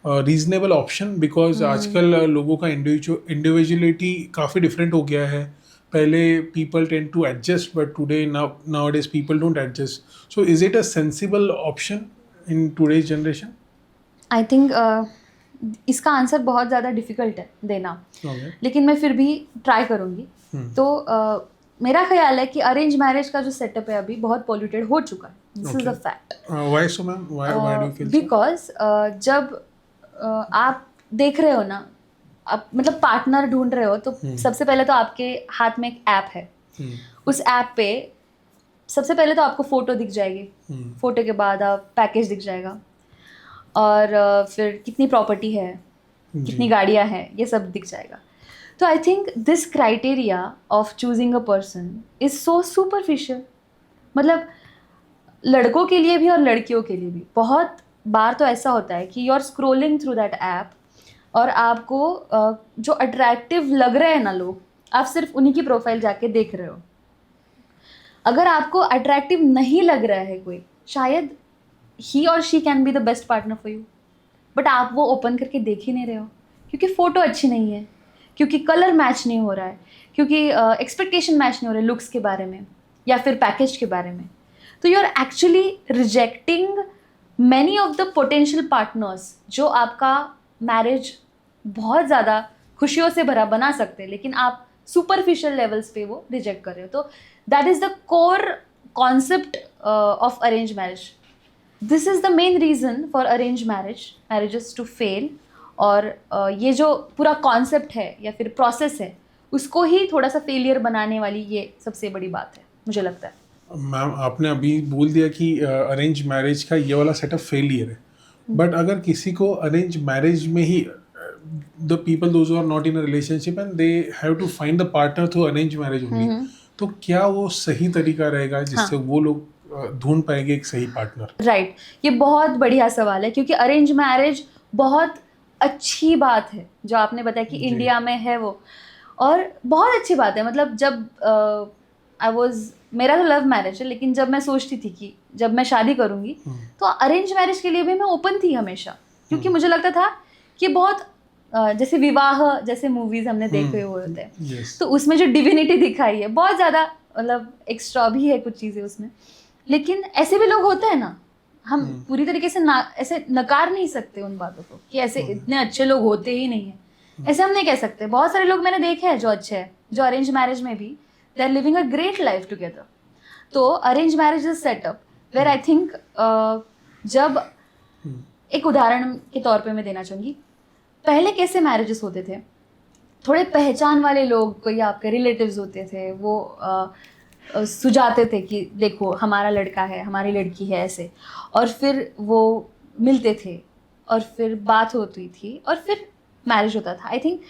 reasonable option? Because आजकल लोगों का इंडिविजुअलिटी काफ़ी डिफरेंट हो गया है। पहले people tend to adjust, but today nowadays people don't adjust. So is it a sensible option in today's generation? I think इसका answer बहुत ज़्यादा डिफ़िकल्ट है देना, लेकिन मैं फिर भी ट्राई करूँगी। तो मेरा ख्याल है कि अरेंज मैरिज का जो सेटअप है अभी बहुत पॉल्यूटेड हो चुका है। This is a fact. Why so, ma'am? Why do you feel so? Because जब आप देख रहे हो ना, आप मतलब पार्टनर ढूंढ रहे हो, तो सबसे पहले तो आपके हाथ में एक ऐप है। उस ऐप पे सबसे पहले तो आपको फ़ोटो दिख जाएगी, फ़ोटो के बाद आप पैकेज दिख जाएगा, और फिर कितनी प्रॉपर्टी है, कितनी गाड़ियाँ हैं, ये सब दिख जाएगा। तो I think this criteria of choosing a person is so superficial. मतलब लड़कों के लिए भी और लड़कियों के लिए भी बहुत बार तो ऐसा होता है कि you are scrolling through that app, और आपको जो अट्रैक्टिव लग रहे हैं ना लोग, आप सिर्फ उन्हीं की प्रोफाइल जाके देख रहे हो। अगर आपको अट्रैक्टिव नहीं लग रहा है कोई, शायद ही और she can be the best partner for you, but आप वो ओपन करके देख ही नहीं रहे हो, क्योंकि फ़ोटो अच्छी नहीं है, क्योंकि कलर मैच नहीं हो रहा है, क्योंकि एक्सपेक्टेशन मैच नहीं हो रहे लुक्स के बारे में या फिर पैकेज के बारे में। तो you are actually rejecting many of the potential partners जो आपका मैरिज बहुत ज़्यादा खुशियों से भरा बना सकते हैं, लेकिन आप सुपरफिशियल लेवल्स पे वो रिजेक्ट कर रहे हो। तो that is the core concept of arrange marriage. This is the main reason for arrange marriages to fail. और ये जो पूरा कॉन्सेप्ट है या फिर प्रोसेस है, उसको ही थोड़ा सा फेलियर बनाने वाली ये सबसे बड़ी बात है, मुझे लगता है। मैम आपने अभी बोल दिया कि अरेंज मैरिज का ये वाला सेटअप फेलियर है, बट अगर किसी को अरेंज मैरिज में ही the people those who are not in a relationship and they have to find the partner through arranged marriage only, तो क्या वो सही तरीका रहेगा जिससे वो लोग ढूंढ पाएंगे एक सही पार्टनर? राइट, ये बहुत बढ़िया सवाल है, क्योंकि अरेंज मैरिज बहुत अच्छी बात है जो आपने बताया कि इंडिया में है वो, और बहुत अच्छी बात है। मतलब जब मेरा तो लव मैरिज है, लेकिन जब मैं सोचती थी कि जब मैं शादी करूंगी तो अरेंज मैरिज के लिए भी मैं ओपन थी हमेशा, क्योंकि मुझे लगता था कि बहुत जैसे विवाह जैसे मूवीज हमने देखे हुए होते हैं, तो उसमें जो डिविनिटी दिखाई है बहुत ज़्यादा मतलब एक्स्ट्रा भी है कुछ चीज़ें उसमें, लेकिन ऐसे भी लोग होते हैं ना, हम पूरी तरीके से ऐसे नकार नहीं सकते उन बातों को कि ऐसे इतने अच्छे लोग होते ही नहीं है, ऐसे हम नहीं कह सकते। बहुत सारे लोग मैंने देखे हैं जो अच्छे हैं, जो अरेंज मैरिज में भी they are living a great life together. तो arrange marriage is setup where I think, जब एक उदाहरण के तौर पे मैं देना चाहूँगी, पहले कैसे मैरिजेस होते थे, थोड़े पहचान वाले लोग, कोई आपके रिलेटिव्स होते थे, वो सुझाते थे कि देखो हमारा लड़का है, हमारी लड़की है, ऐसे, और फिर वो मिलते थे और फिर बात होती थी और फिर मैरिज होता था। आई थिंक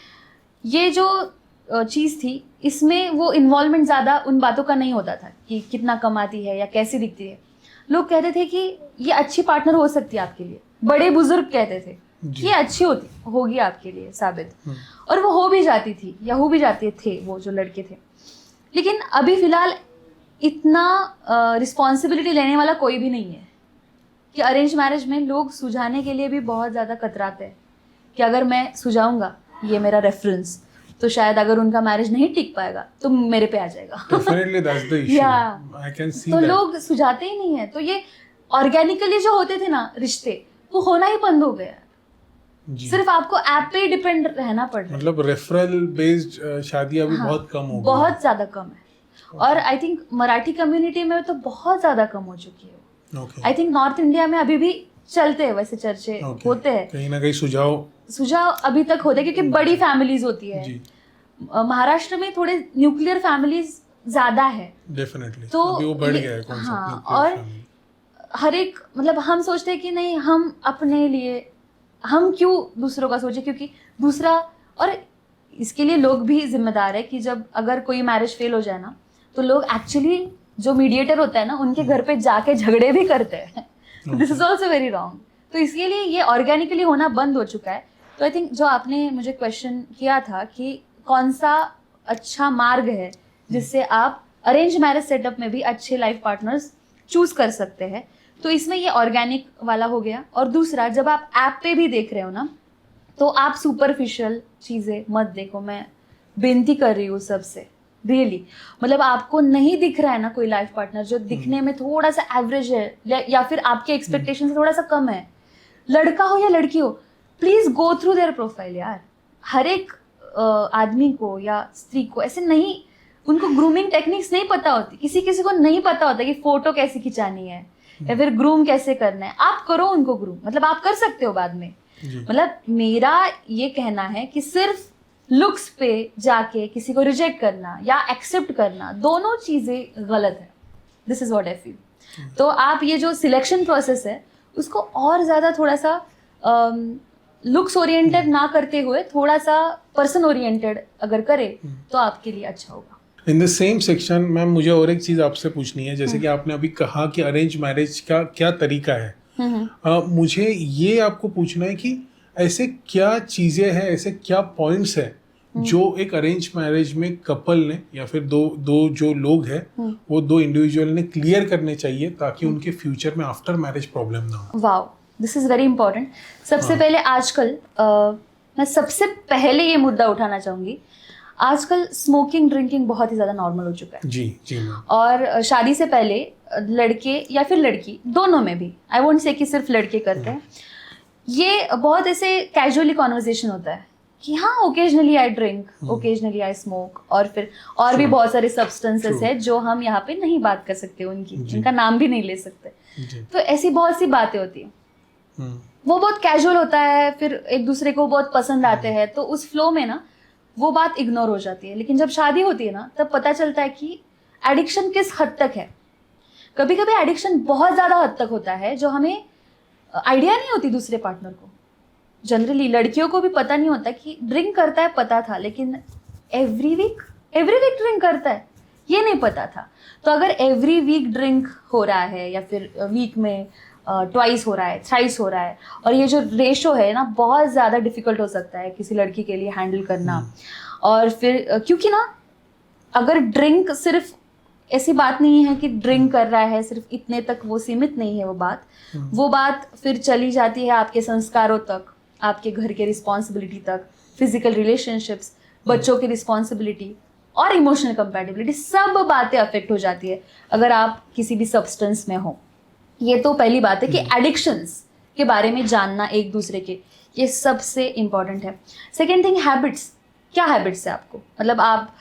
ये जो चीज़ थी, इसमें वो इन्वॉल्वमेंट ज़्यादा उन बातों का नहीं होता था कि कितना कमाती है या कैसी दिखती है। लोग कहते थे कि ये अच्छी पार्टनर हो सकती है आपके लिए, बड़े बुजुर्ग कहते थे कि ये अच्छी होगी आपके लिए साबित, और वो हो भी जाती थी या हो भी जाते थे वो जो लड़के थे। लेकिन अभी फ़िलहाल इतना रिस्पॉन्सिबिलिटी लेने वाला कोई भी नहीं है कि अरेंज मैरिज में लोग सुझाने के लिए भी बहुत ज़्यादा कतराते हैं कि अगर मैं सुझाऊंगा ये मेरा रेफरेंस, तो शायद अगर उनका मैरिज नहीं टिक पाएगा तो मेरे पे आ जाएगा। Definitely that's the issue. Yeah. I can see तो that. लोग सुझाते ही नहीं है। तो ये ऑर्गेनिकली जो होते थे ना रिश्ते, वो होना ही बंद हो गया। जी। सिर्फ आपको ऐप पे ही डिपेंड रहना पड़ रहा है। मतलब रेफरल बेस्ड शादियां भी बहुत कम हो गई, बहुत ज़्यादा कम है। और आई थिंक मराठी कम्युनिटी में तो बहुत ज़्यादा कम हो चुकी है। Okay. I think north India में अभी भी चलते हैं वैसे चर्चे, Okay. होते हैं, कहीं ना कहीं सुझाव अभी तक होते हैं क्योंकि बड़ी फैमिलीज होती है। जी महाराष्ट्र में थोड़े न्यूक्लियर फैमिलीज ज्यादा है, डेफिनेटली, तो अभी वो बढ़ ये- गया है कॉन्सेप्ट। हाँ, और हर एक मतलब हम सोचते हैं कि नहीं, हम अपने लिए, हम क्यों दूसरों का सोचे, क्योंकि दूसरा, और इसके लिए लोग भी जिम्मेदार है कि जब अगर कोई मैरिज फेल हो जाए ना, तो लोग एक्चुअली जो मीडिएटर होता है ना, उनके घर पे जाके झगड़े भी करते हैं। This is also very wrong. तो इसके लिए ये ऑर्गेनिकली होना बंद हो चुका है। तो आई थिंक जो आपने मुझे क्वेश्चन किया था कि कौन सा अच्छा मार्ग है जिससे आप अरेंज मैरिज सेटअप में भी अच्छे लाइफ पार्टनर्स चूज कर सकते हैं, तो इसमें ये ऑर्गेनिक वाला हो गया। और दूसरा, जब आप ऐप पे भी देख रहे हो ना, तो आप सुपरफिशियल चीज़ें मत देखो। मैं बेनती कर रही हूँ सबसे, रियली, मतलब आपको नहीं दिख रहा है ना कोई लाइफ पार्टनर जो दिखने में थोड़ा सा एवरेज है या फिर आपके एक्सपेक्टेशन से थोड़ा सा कम है, लड़का हो या लड़की हो, please go through their profile यार। हर एक आदमी को या स्त्री को ऐसे नहीं, उनको ग्रूमिंग टेक्निक्स नहीं पता होती, किसी किसी को नहीं पता होता कि फोटो कैसे खिंचानी है या फिर ग्रूम कैसे करना है। आप करो उनको ग्रूम, मतलब आप कर सकते हो बाद में। मतलब मेरा ये कहना है कि सिर्फ लुक्स पे जाके किसी को रिजेक्ट करना या एक्सेप्ट करना, दोनों चीजें गलत है। This is what I feel. तो आप ये जो सिलेक्शन प्रोसेस है उसको और ज्यादा थोड़ा सा लुक्स ओरिएंटेड ना करते हुए थोड़ा सा पर्सन ओरिएंटेड अगर करे तो आपके लिए अच्छा होगा। In the same section ma'am, मुझे और एक चीज आपसे पूछनी है। जैसे कि आपने अभी कहा कि अरेंज मैरिज का क्या तरीका है, मुझे ये आपको पूछना है कि ऐसे क्या चीजें हैं, ऐसे क्या पॉइंट्स हैं जो एक अरेंज मैरिज में कपल ने या फिर दो जो लोग हैं वो दो इंडिविजुअल ने क्लियर करने चाहिए ताकि उनके फ्यूचर में आफ्टर मैरिज प्रॉब्लम ना हो। Wow, this is very important. सबसे पहले आजकल मैं सबसे पहले ये मुद्दा उठाना चाहूंगी, आजकल स्मोकिंग ड्रिंकिंग बहुत ही ज़्यादा नॉर्मल हो चुका है। जी जी मैम। और शादी से पहले लड़के या फिर लड़की दोनों में भी, आई वोंट से कि सिर्फ लड़के करते हैं, ये बहुत ऐसे कैजुअली कॉन्वर्जेशन होता है कि हाँ occasionally I drink, occasionally I smoke, और फिर और भी बहुत सारे सब्सटेंसेस है जो हम यहाँ पे नहीं बात कर सकते, उनका नाम भी नहीं ले सकते। तो ऐसी बहुत सी बातें होती है, वो बहुत कैजुअल होता है, फिर एक दूसरे को बहुत पसंद आते हैं, तो उस फ्लो में ना वो बात इग्नोर हो जाती है। लेकिन जब शादी होती है ना, तब पता चलता है कि एडिक्शन किस हद तक है। कभी कभी एडिक्शन बहुत ज़्यादा हद तक होता है जो हमें आइडिया नहीं होती दूसरे पार्टनर को। जनरली लड़कियों को भी पता नहीं होता कि ड्रिंक करता है, पता था, लेकिन एवरी वीक ड्रिंक करता है, ये नहीं पता था। तो अगर एवरी वीक ड्रिंक हो रहा है या फिर वीक में ट्वाइस हो रहा है, थ्राइस हो रहा है, और ये जो रेशो है ना बहुत ज़्यादा डिफिकल्ट हो सकता है किसी लड़की के लिए हैंडल करना। और फिर क्योंकि ना अगर ड्रिंक सिर्फ ऐसी बात नहीं है कि ड्रिंक कर रहा है सिर्फ इतने तक, वो सीमित नहीं है वो बात फिर चली जाती है आपके संस्कारों तक, आपके घर के रिस्पॉन्सिबिलिटी तक, फिजिकल रिलेशनशिप्स, बच्चों की रिस्पॉन्सिबिलिटी, और इमोशनल कंपैटिबिलिटी, सब बातें अफेक्ट हो जाती है अगर आप किसी भी सब्सटेंस में हो। ये तो पहली बात है कि एडिक्शंस के बारे में जानना एक दूसरे के, ये सबसे इम्पॉर्टेंट है। Second thing, habits. क्या हैबिट्स है आपको, मतलब आप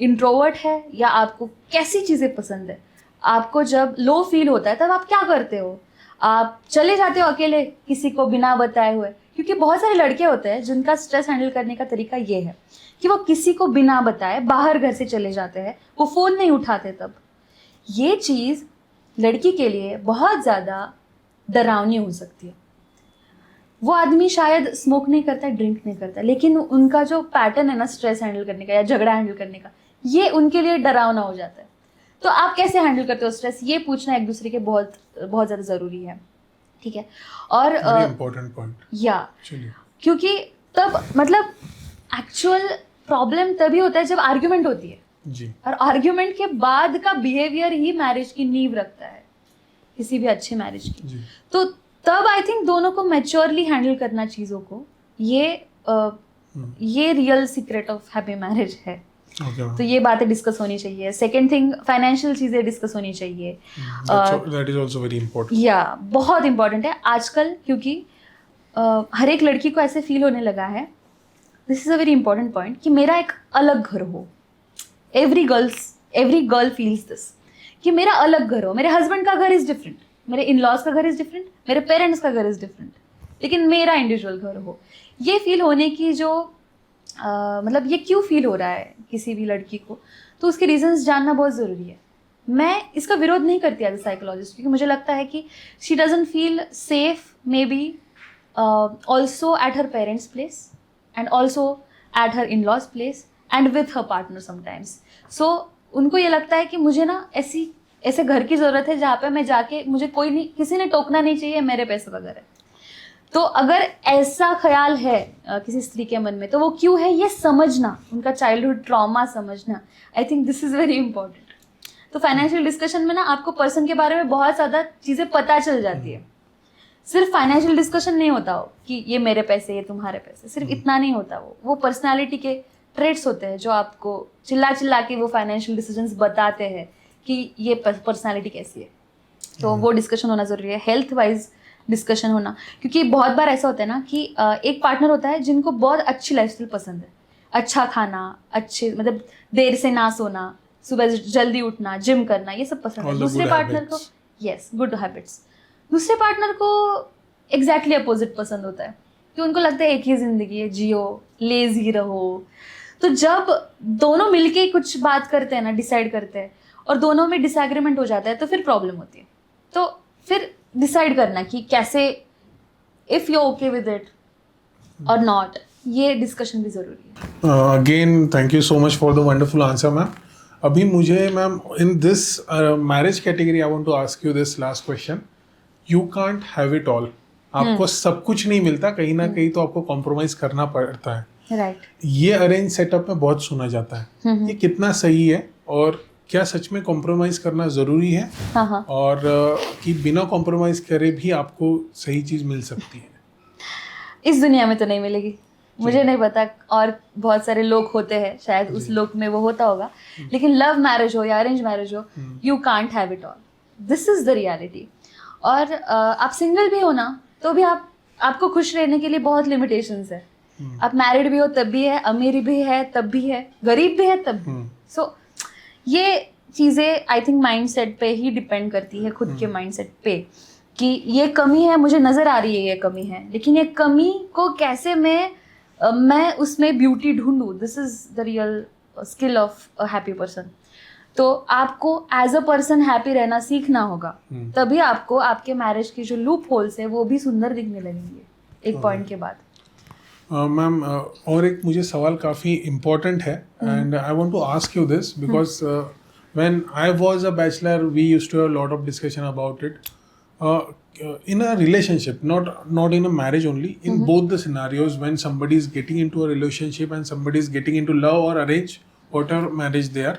इंट्रोवर्ट है या आपको कैसी चीज़ें पसंद है? आपको जब लो फील होता है तब आप क्या करते हो? आप चले जाते हो अकेले किसी को बिना बताए हुए? क्योंकि बहुत सारे लड़के होते हैं जिनका स्ट्रेस हैंडल करने का तरीका ये है कि वो किसी को बिना बताए बाहर घर से चले जाते हैं, वो फ़ोन नहीं उठाते तब। ये चीज़ लड़की के लिए बहुत ज़्यादा डरावनी हो सकती है। वो आदमी शायद स्मोक नहीं करता, ड्रिंक नहीं करता, लेकिन उनका जो पैटर्न है ना स्ट्रेस हैंडल करने का या झगड़ा हैंडल करने का, ये उनके लिए डरावना हो जाता है। तो आप कैसे हैंडल करते हो स्ट्रेस, ये पूछना एक दूसरे के बहुत बहुत ज़्यादा ज़रूरी है, ठीक है? और इम्पोर्टेंट पॉइंट, या क्योंकि तब मतलब एक्चुअल प्रॉब्लम तभी होता है जब आर्ग्यूमेंट होती है जी, और आर्ग्यूमेंट के बाद का बिहेवियर ही मैरिज की नींव रखता है, किसी भी अच्छे मैरिज की जी। तो तब आई थिंक दोनों को मैच्योरली हैंडल करना चीज़ों को, ये real secret of happy marriage है। तो ये बातें डिस्कस होनी चाहिए। सेकेंड थिंग, फाइनेंशियल चीज़ें डिस्कस होनी चाहिए। That is also very important. या बहुत इंपॉर्टेंट है आजकल, क्योंकि हर एक लड़की को ऐसे फील होने लगा है, this is a very important point, कि मेरा एक अलग घर हो। एवरी गर्ल फील्स दिस कि मेरा अलग घर हो। मेरे हस्बैंड का घर इज़ डिफरेंट, मेरे इन लॉज का घर इज़ डिफरेंट, मेरे पेरेंट्स का घर इज़ डिफरेंट, लेकिन मेरा इंडिविजुअल घर हो। ये फील होने की जो मतलब ये क्यों फील हो रहा है किसी भी लड़की को, तो उसके रीजंस जानना बहुत ज़रूरी है। मैं इसका विरोध नहीं करती एज अ साइकोलॉजिस्ट, क्योंकि मुझे लगता है कि she doesn't feel safe maybe also at her parents place and also at her in laws place and with her partner sometimes. So उनको ये लगता है कि मुझे ना ऐसे घर की ज़रूरत है जहाँ पे मैं जाके मुझे कोई नहीं, किसी ने टोकना नहीं चाहिए, मेरे पैसे वगैरह। तो अगर ऐसा ख्याल है किसी स्त्री के मन में, तो वो क्यों है ये समझना, उनका चाइल्डहुड ट्रॉमा समझना, आई think this is very important. तो फाइनेंशियल डिस्कशन में ना आपको पर्सन के बारे में बहुत ज़्यादा चीज़ें पता चल जाती है। सिर्फ फाइनेंशियल डिस्कशन नहीं होता हो कि ये मेरे पैसे, ये तुम्हारे पैसे, सिर्फ इतना नहीं होता। वो पर्सनालिटी के ट्रेट्स होते हैं जो आपको चिल्ला के वो फाइनेंशियल डिसीजंस बताते हैं कि ये पर्सनालिटी कैसी है। तो वो डिस्कशन होना ज़रूरी है, हेल्थ वाइज डिस्कशन होना। क्योंकि बहुत बार ऐसा होता है ना कि एक पार्टनर होता है जिनको बहुत अच्छी लाइफस्टाइल पसंद है, अच्छा खाना, अच्छे मतलब देर से ना सोना, सुबह जल्दी उठना, जिम करना, ये सब पसंद है। दूसरे पार्टनर को यस गुड हैबिट्स, दूसरे पार्टनर को एग्जैक्टली अपोजिट पसंद होता है कि उनको लगता है एक ही ज़िंदगी है, जियो, लेजी रहो। तो जब दोनों मिलके कुछ बात करते हैं ना, डिसाइड करते हैं, और दोनों में डिसएग्रीमेंट हो जाता है, तो फिर प्रॉब्लम होती है। तो फिर डिसाइड करना कि कैसे, if you okay with it और नॉट, ये डिस्कशन भी ज़रूरी है। Again thank you so much for the wonderful answer ma'am. अभी मुझे ma'am in this marriage category I want to ask you this last question. You can't have it all, आपको सब कुछ नहीं मिलता, कहीं ना कहीं तो आपको कॉम्प्रोमाइज करना पड़ता है। राइट। ये अरेंज सेटअप में बहुत सुना जाता है, ये कितना सही है और क्या सच में कॉम्प्रोमाइज करना ज़रूरी है? हाँ। और कि बिना कॉम्प्रोमाइज करे भी आपको सही चीज़ मिल सकती है? इस दुनिया में तो नहीं मिलेगी, मुझे नहीं पता, और बहुत सारे लोग होते हैं शायद उस लोक में वो होता होगा, लेकिन लव मैरिज हो या अरेंज मैरिज हो, you can't have it all, this is the reality. और आप सिंगल भी हो ना, तो भी आपको खुश रहने के लिए बहुत लिमिटेशंस है। आप मैरिड भी हो तब भी है, अमीर भी है तब भी है, गरीब भी है तब भी। सो ये चीज़ें आई थिंक माइंडसेट पे ही डिपेंड करती है, खुद के माइंडसेट पे, कि ये कमी है, मुझे नज़र आ रही है ये कमी है, लेकिन ये कमी को कैसे मैं उसमें ब्यूटी ढूंढूं, this is the real skill of a happy person. तो आपको एज अ पर्सन हैप्पी रहना सीखना होगा, तभी आपको आपके मैरिज की जो लूप होल्स है वो भी सुंदर दिखने लगेंगे एक पॉइंट के बाद। मैम और एक मुझे सवाल काफ़ी इम्पोर्टेंट है, and I want to ask you this because when I was a bachelor we used to have lot of discussion about it in a relationship, not in a marriage only, in both the scenarios, when somebody is getting into a relationship and somebody is getting into love or arrange, whatever marriage they are,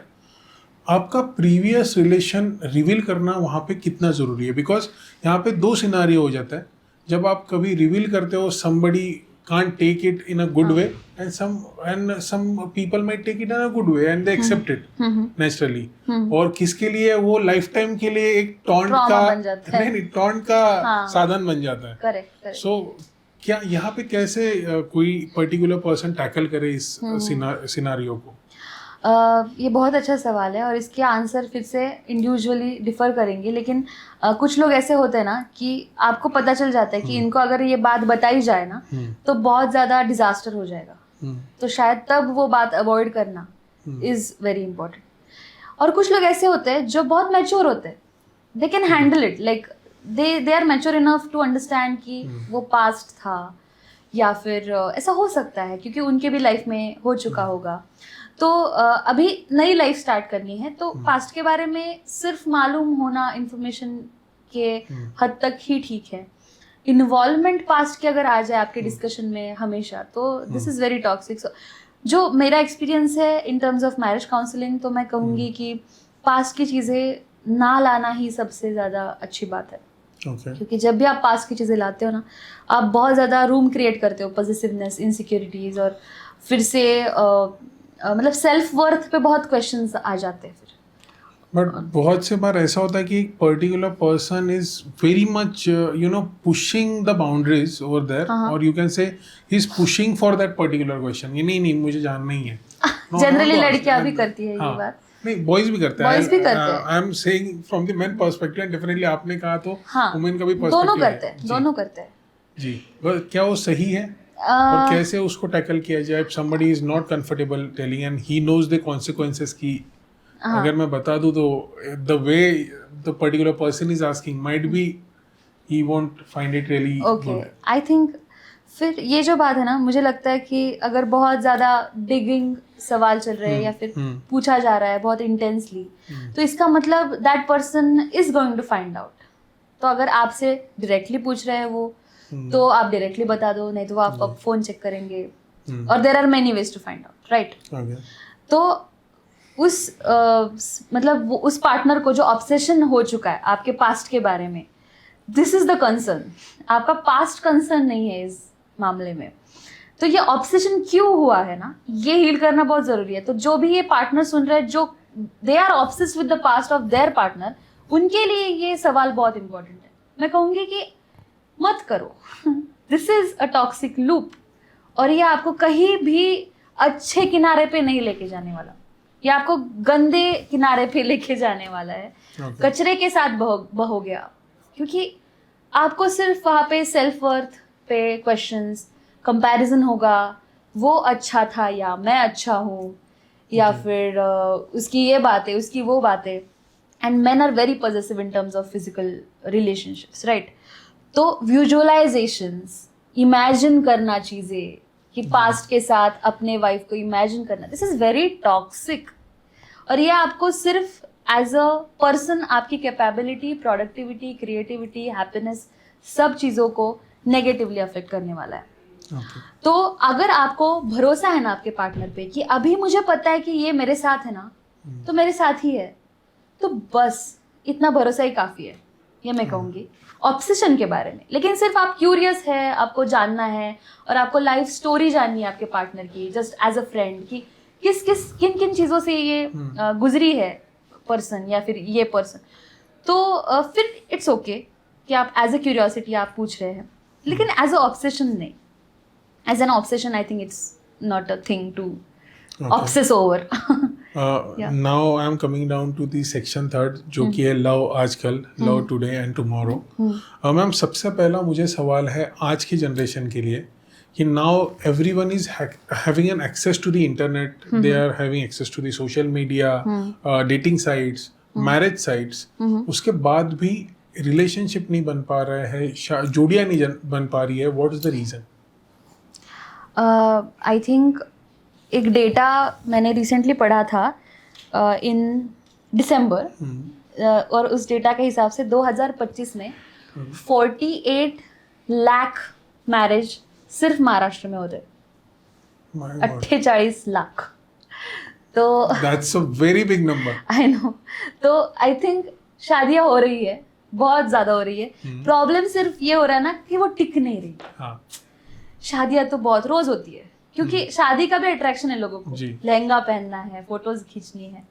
आपका previous relation reveal करना वहाँ पे कितना ज़रूरी है? Because यहाँ पे दो सिनारियो हो जाता है। जब आप कभी रिवील करते हो somebody can't take it in a good way, and some people might take it in a good way and they accept it naturally. और किसके लिए वो लाइफ टाइम के लिए एक टॉन्ट का नहीं टॉन्ट का साधन बन जाता है. करेक्ट. सो क्या यहाँ पे कैसे कोई पर्टिकुलर पर्सन टैकल करे इस सिनारियो को? ये बहुत अच्छा सवाल है और इसके आंसर फिर से इंडिविजुअली डिफर करेंगे, लेकिन कुछ लोग ऐसे होते हैं ना कि आपको पता चल जाता है कि इनको अगर ये बात बताई जाए ना तो बहुत ज़्यादा डिजास्टर हो जाएगा, तो शायद तब वो बात अवॉइड करना इज़ वेरी इंपॉर्टेंट. और कुछ लोग ऐसे होते हैं जो बहुत मैच्योर होते हैं, they can handle it, like they are mature enough to understand कि वो पास्ट था या फिर ऐसा हो सकता है क्योंकि उनके भी लाइफ में हो चुका होगा. तो अभी नई लाइफ स्टार्ट करनी है तो पास्ट के बारे में सिर्फ मालूम होना इंफॉर्मेशन के हद तक ही ठीक है. इन्वॉल्वमेंट पास्ट की अगर आ जाए आपके डिस्कशन में हमेशा तो दिस इज़ वेरी टॉक्सिक. जो मेरा एक्सपीरियंस है इन टर्म्स ऑफ मैरिज काउंसलिंग, तो मैं कहूँगी कि पास्ट की चीज़ें ना लाना ही सबसे ज़्यादा अच्छी बात है. क्योंकि जब भी आप पास्ट की चीज़ें लाते हो ना, आप बहुत ज़्यादा रूम क्रिएट करते हो पॉजिटिवनेस, इनसिक्योरिटीज़, और फिर से मतलब सेल्फ वर्थ पे बहुत क्वेश्चंस आ जाते हैं फिर. बट बहुत से बार ऐसा होता है कि एक particular person is very much pushing the boundaries over there, और you can say he is pushing for that particular question. ये नहीं मुझे जानना ही है. जनरली लड़कियां भी करती है ये बात. नहीं, बॉयज भी करते हैं. बॉयज भी करते हैं. I am saying from the main perspective, and definitely आपने कहा तो वुमेन का भी पर्सपेक्टिव दोनों करते हैं जी. क्या वो सही है और कैसे उसको टैकल किया जाए? if somebody is not comfortable telling and he knows the consequences की अगर मैं बता दूं तो the way the particular person is asking might be he won't find it really good. I think फिर ये जो बात है ना, मुझे लगता है कि अगर बहुत ज़्यादा डिगिंग सवाल चल रहे हैं या फिर पूछा जा रहा है बहुत इंटेंसली, तो इसका मतलब that person is going to find out. तो अगर आपसे डायरेक्टली पूछ रहे हैं वो, तो आप डायरेक्टली बता दो, नहीं तो वो आपका फोन चेक करेंगे, और there are many ways to find out, right? तो मतलब उस पार्टनर को जो ऑब्सेशन हो चुका है आपके पास्ट के बारे में, दिस इज द कंसर्न. आपका पास्ट कंसर्न नहीं है इस मामले में. तो ये ऑब्सेशन क्यों हुआ है ना, ये हील करना बहुत जरूरी है. तो जो भी ये पार्टनर सुन रहे हैं जो they are obsessed with the past of their partner, उनके लिए ये सवाल बहुत इंपॉर्टेंट है. मैं कहूँगी कि मत करो. This is a toxic loop, और ये आपको कहीं भी अच्छे किनारे पे नहीं लेके जाने वाला. ये आपको गंदे किनारे पे लेके जाने वाला है. कचरे के साथ बहोगे आप, क्योंकि आपको सिर्फ वहाँ पे सेल्फ वर्थ पे क्वेश्चंस, कंपैरिजन होगा, वो अच्छा था या मैं अच्छा हूँ, या फिर उसकी ये बातें, उसकी वो बातें. And men are very positive in terms of physical relationships, right? तो विजुअलाइजेशंस, इमेजिन करना चीज़ें कि पास्ट के साथ अपने वाइफ को इमेजिन करना, दिस इज़ वेरी टॉक्सिक. और ये आपको सिर्फ एज अ पर्सन आपकी कैपेबिलिटी, प्रोडक्टिविटी, क्रिएटिविटी, हैप्पीनेस, सब चीज़ों को नेगेटिवली अफेक्ट करने वाला है. तो अगर आपको भरोसा है ना आपके पार्टनर पे कि अभी मुझे पता है कि ये मेरे साथ है ना, तो मेरे साथ ही है, तो बस इतना भरोसा ही काफ़ी है, ये मैं कहूँगी ऑब्सेशन के बारे में. लेकिन सिर्फ आप क्यूरियस है, आपको जानना है, और आपको लाइफ स्टोरी जाननी है आपके पार्टनर की, जस्ट एज अ फ्रेंड, कि किन किन चीज़ों से ये गुजरी है पर्सन या फिर ये पर्सन, तो फिर इट्स ओके कि आप एज अ क्यूरियोसिटी आप पूछ रहे हैं, लेकिन एज अ ऑब्सेशन नहीं. As an obsession I think it's not a thing to obsess over. Now I am coming down to the section 3 जो कि है लव आजकल, love today and tomorrow. Ma'am, सबसे पहला मुझे सवाल है आज की जनरेशन के लिए कि now everyone is having an access to the internet, they are having access to the social media, dating sites, marriage sites. उसके बाद भी रिलेशनशिप नहीं बन पा रहा है, जोड़ियाँ नहीं बन पा रही है. What is the reason? I think एक डेटा मैंने रिसेंटली पढ़ा था इन दिसंबर, और उस डेटा के हिसाब से 2025 में 48 लाख मैरिज सिर्फ महाराष्ट्र में होते. 48 लाख. तो that's a very big number. I know. तो आई थिंक शादियां हो रही है, बहुत ज़्यादा हो रही है. प्रॉब्लम सिर्फ ये हो रहा है ना कि वो टिक नहीं रही. शादियां तो बहुत रोज होती है, क्योंकि शादी का भी अट्रैक्शन है लोगों को, जी। लहंगा पहनना है, फोटोज खींचनी है,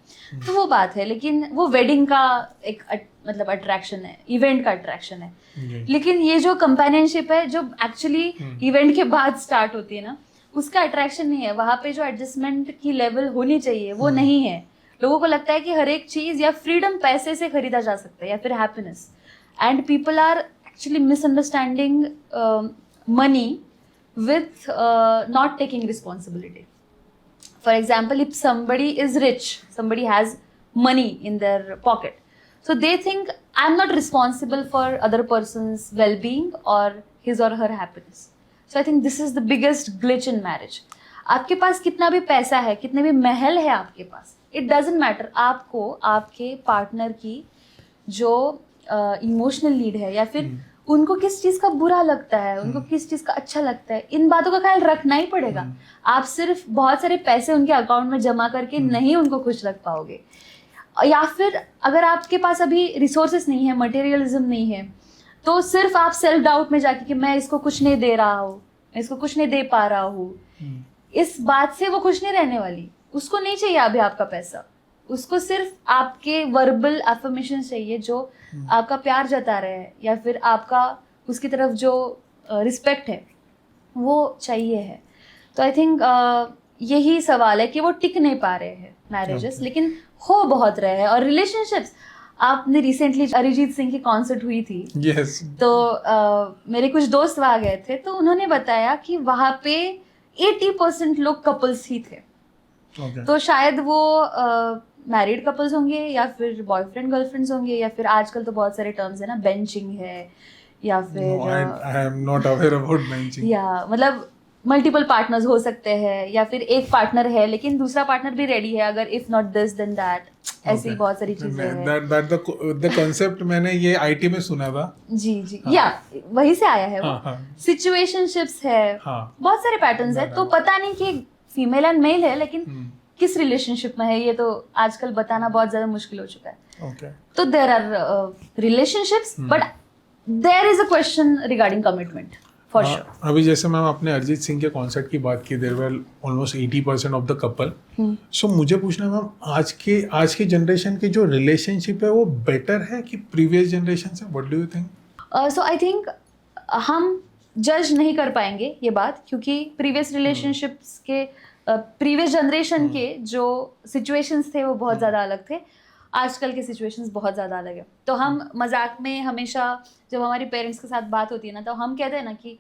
तो वो बात है। लेकिन वो वेडिंग का एक मतलब अट्रैक्शन है, इवेंट का अट्रैक्शन है। जी। लेकिन ये जो कंपेनियनशिप है जो एक्चुअली इवेंट के बाद स्टार्ट होती है ना, उसका अट्रैक्शन नहीं है। वहां पे जो एडजस्टमेंट की लेवल होनी चाहिए वो नहीं है। लोगों को लगता है कि हर एक चीज या फ्रीडम पैसे से खरीदा जा सकता है या फिर happiness, and people are actually misunderstanding money with not taking responsibility. For example, if somebody is rich, somebody has money in their pocket, so they think I'm not responsible for other person's well-being or his or her happiness. So I think this is the biggest glitch in marriage. आपके पास कितना भी पैसा है, कितने भी महल है आपके पास, it doesn't matter. आपको आपके पार्टनर की जो इमोशनल नीड है या फिर उनको किस चीज का बुरा लगता है, उनको किस चीज का अच्छा लगता है, इन बातों का ख्याल रखना ही पड़ेगा। आप सिर्फ बहुत सारे पैसे उनके अकाउंट में जमा करके नहीं उनको खुश रख पाओगे। या फिर अगर आपके पास अभी रिसोर्सेस नहीं है, मटेरियलिज्म नहीं है, तो सिर्फ आप सेल्फ डाउट में जाके कि मैं इसको कुछ नहीं दे रहा हूँ, मैं इसको कुछ नहीं दे पा रहा हूँ, इस बात से वो खुश नहीं रहने वाली। उसको नहीं चाहिए अभी आपका पैसा, उसको सिर्फ आपके वर्बल अफर्मेशन चाहिए जो आपका प्यार जता रहे हैं या फिर आपका उसकी तरफ जो रिस्पेक्ट है वो चाहिए है। तो आई थिंक यही सवाल है कि वो टिक नहीं पा रहे हैं मैरिजेस, लेकिन हो बहुत रहे हैं। और रिलेशनशिप्स, आपने रिसेंटली अरिजीत सिंह की कॉन्सर्ट हुई थी, yes. तो मेरे कुछ दोस्त वहाँ गए थे, तो उन्होंने बताया कि वहाँ पे 80% लोग कपल्स ही थे। Okay. तो शायद वो मैरिड कपल्स होंगे या फिर बॉयफ्रेंड गर्लफ्रेंड्स होंगे, या फिर आजकल तो बहुत सारे टर्म्स है ना, बेंचिंग है या फिर No, I am not aware about benching. या मतलब मल्टीपल पार्टनर्स हो सकते हैं, या फिर एक पार्टनर है लेकिन दूसरा पार्टनर भी रेडी है, अगर if not this then that, ऐसी बहुत सारी चीजें हैं। the concept मैंने ये IT में सुना था। जी जी, या वहीं से आया है वो। हाँ। सिचुएशनशिप्स है, बहुत सारे पैटर्न्स है। तो पता नहीं कि फीमेल एंड मेल है, लेकिन किस रिलेशनशिप में है ये तो आजकल बताना बहुत ज्यादा मुश्किल हो चुका है। Okay. तो there are relationships, but there is a question regarding commitment for sure. अभी जैसे मैम आपने अरिजीत सिंह के कॉन्सर्ट की बात की, there were almost 80% of the couple. So मुझे पूछना है मैम, आज की जनरेशन की जो रिलेशनशिप है वो बेटर है कि प्रीवियस जनरेशन से? What do you think? So I think हम जज नहीं कर पाएंगे ये बात, क्योंकि प्रीवियस रिलेशनशिप्स के प्रीवियस जनरेशन के जो सिचुएशंस थे वो बहुत ज़्यादा अलग थे, आजकल के सिचुएशंस बहुत ज़्यादा अलग है। तो हम मजाक में हमेशा जब हमारी पेरेंट्स के साथ बात होती है ना, तो हम कहते हैं ना कि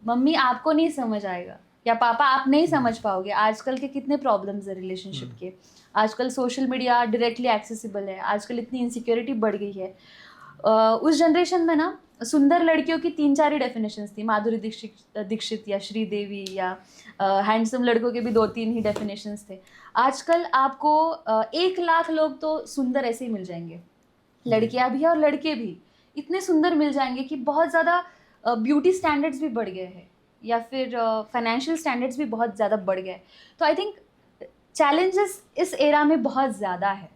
मम्मी आपको नहीं समझ आएगा, या पापा आप नहीं समझ पाओगे। आजकल के कितने प्रॉब्लम्स है रिलेशनशिप के, आजकल सोशल मीडिया डायरेक्टली एक्सेसिबल है, आजकल इतनी इनसिक्योरिटी बढ़ गई है। उस जनरेशन में ना सुंदर लड़कियों की 3-4 ही डेफिनेशंस थी, माधुरी दीक्षित या श्रीदेवी, या हैंडसम लड़कों के भी 2-3 ही डेफिनेशंस थे। आजकल आपको 1 लाख लोग तो सुंदर ऐसे ही मिल जाएंगे, लड़कियां भी और लड़के भी इतने सुंदर मिल जाएंगे कि बहुत ज़्यादा ब्यूटी स्टैंडर्ड्स भी बढ़ गए हैं, या फिर फाइनेंशियल स्टैंडर्ड्स भी बहुत ज़्यादा बढ़ गए। तो आई थिंक चैलेंजेस इस एरा में बहुत ज़्यादा है,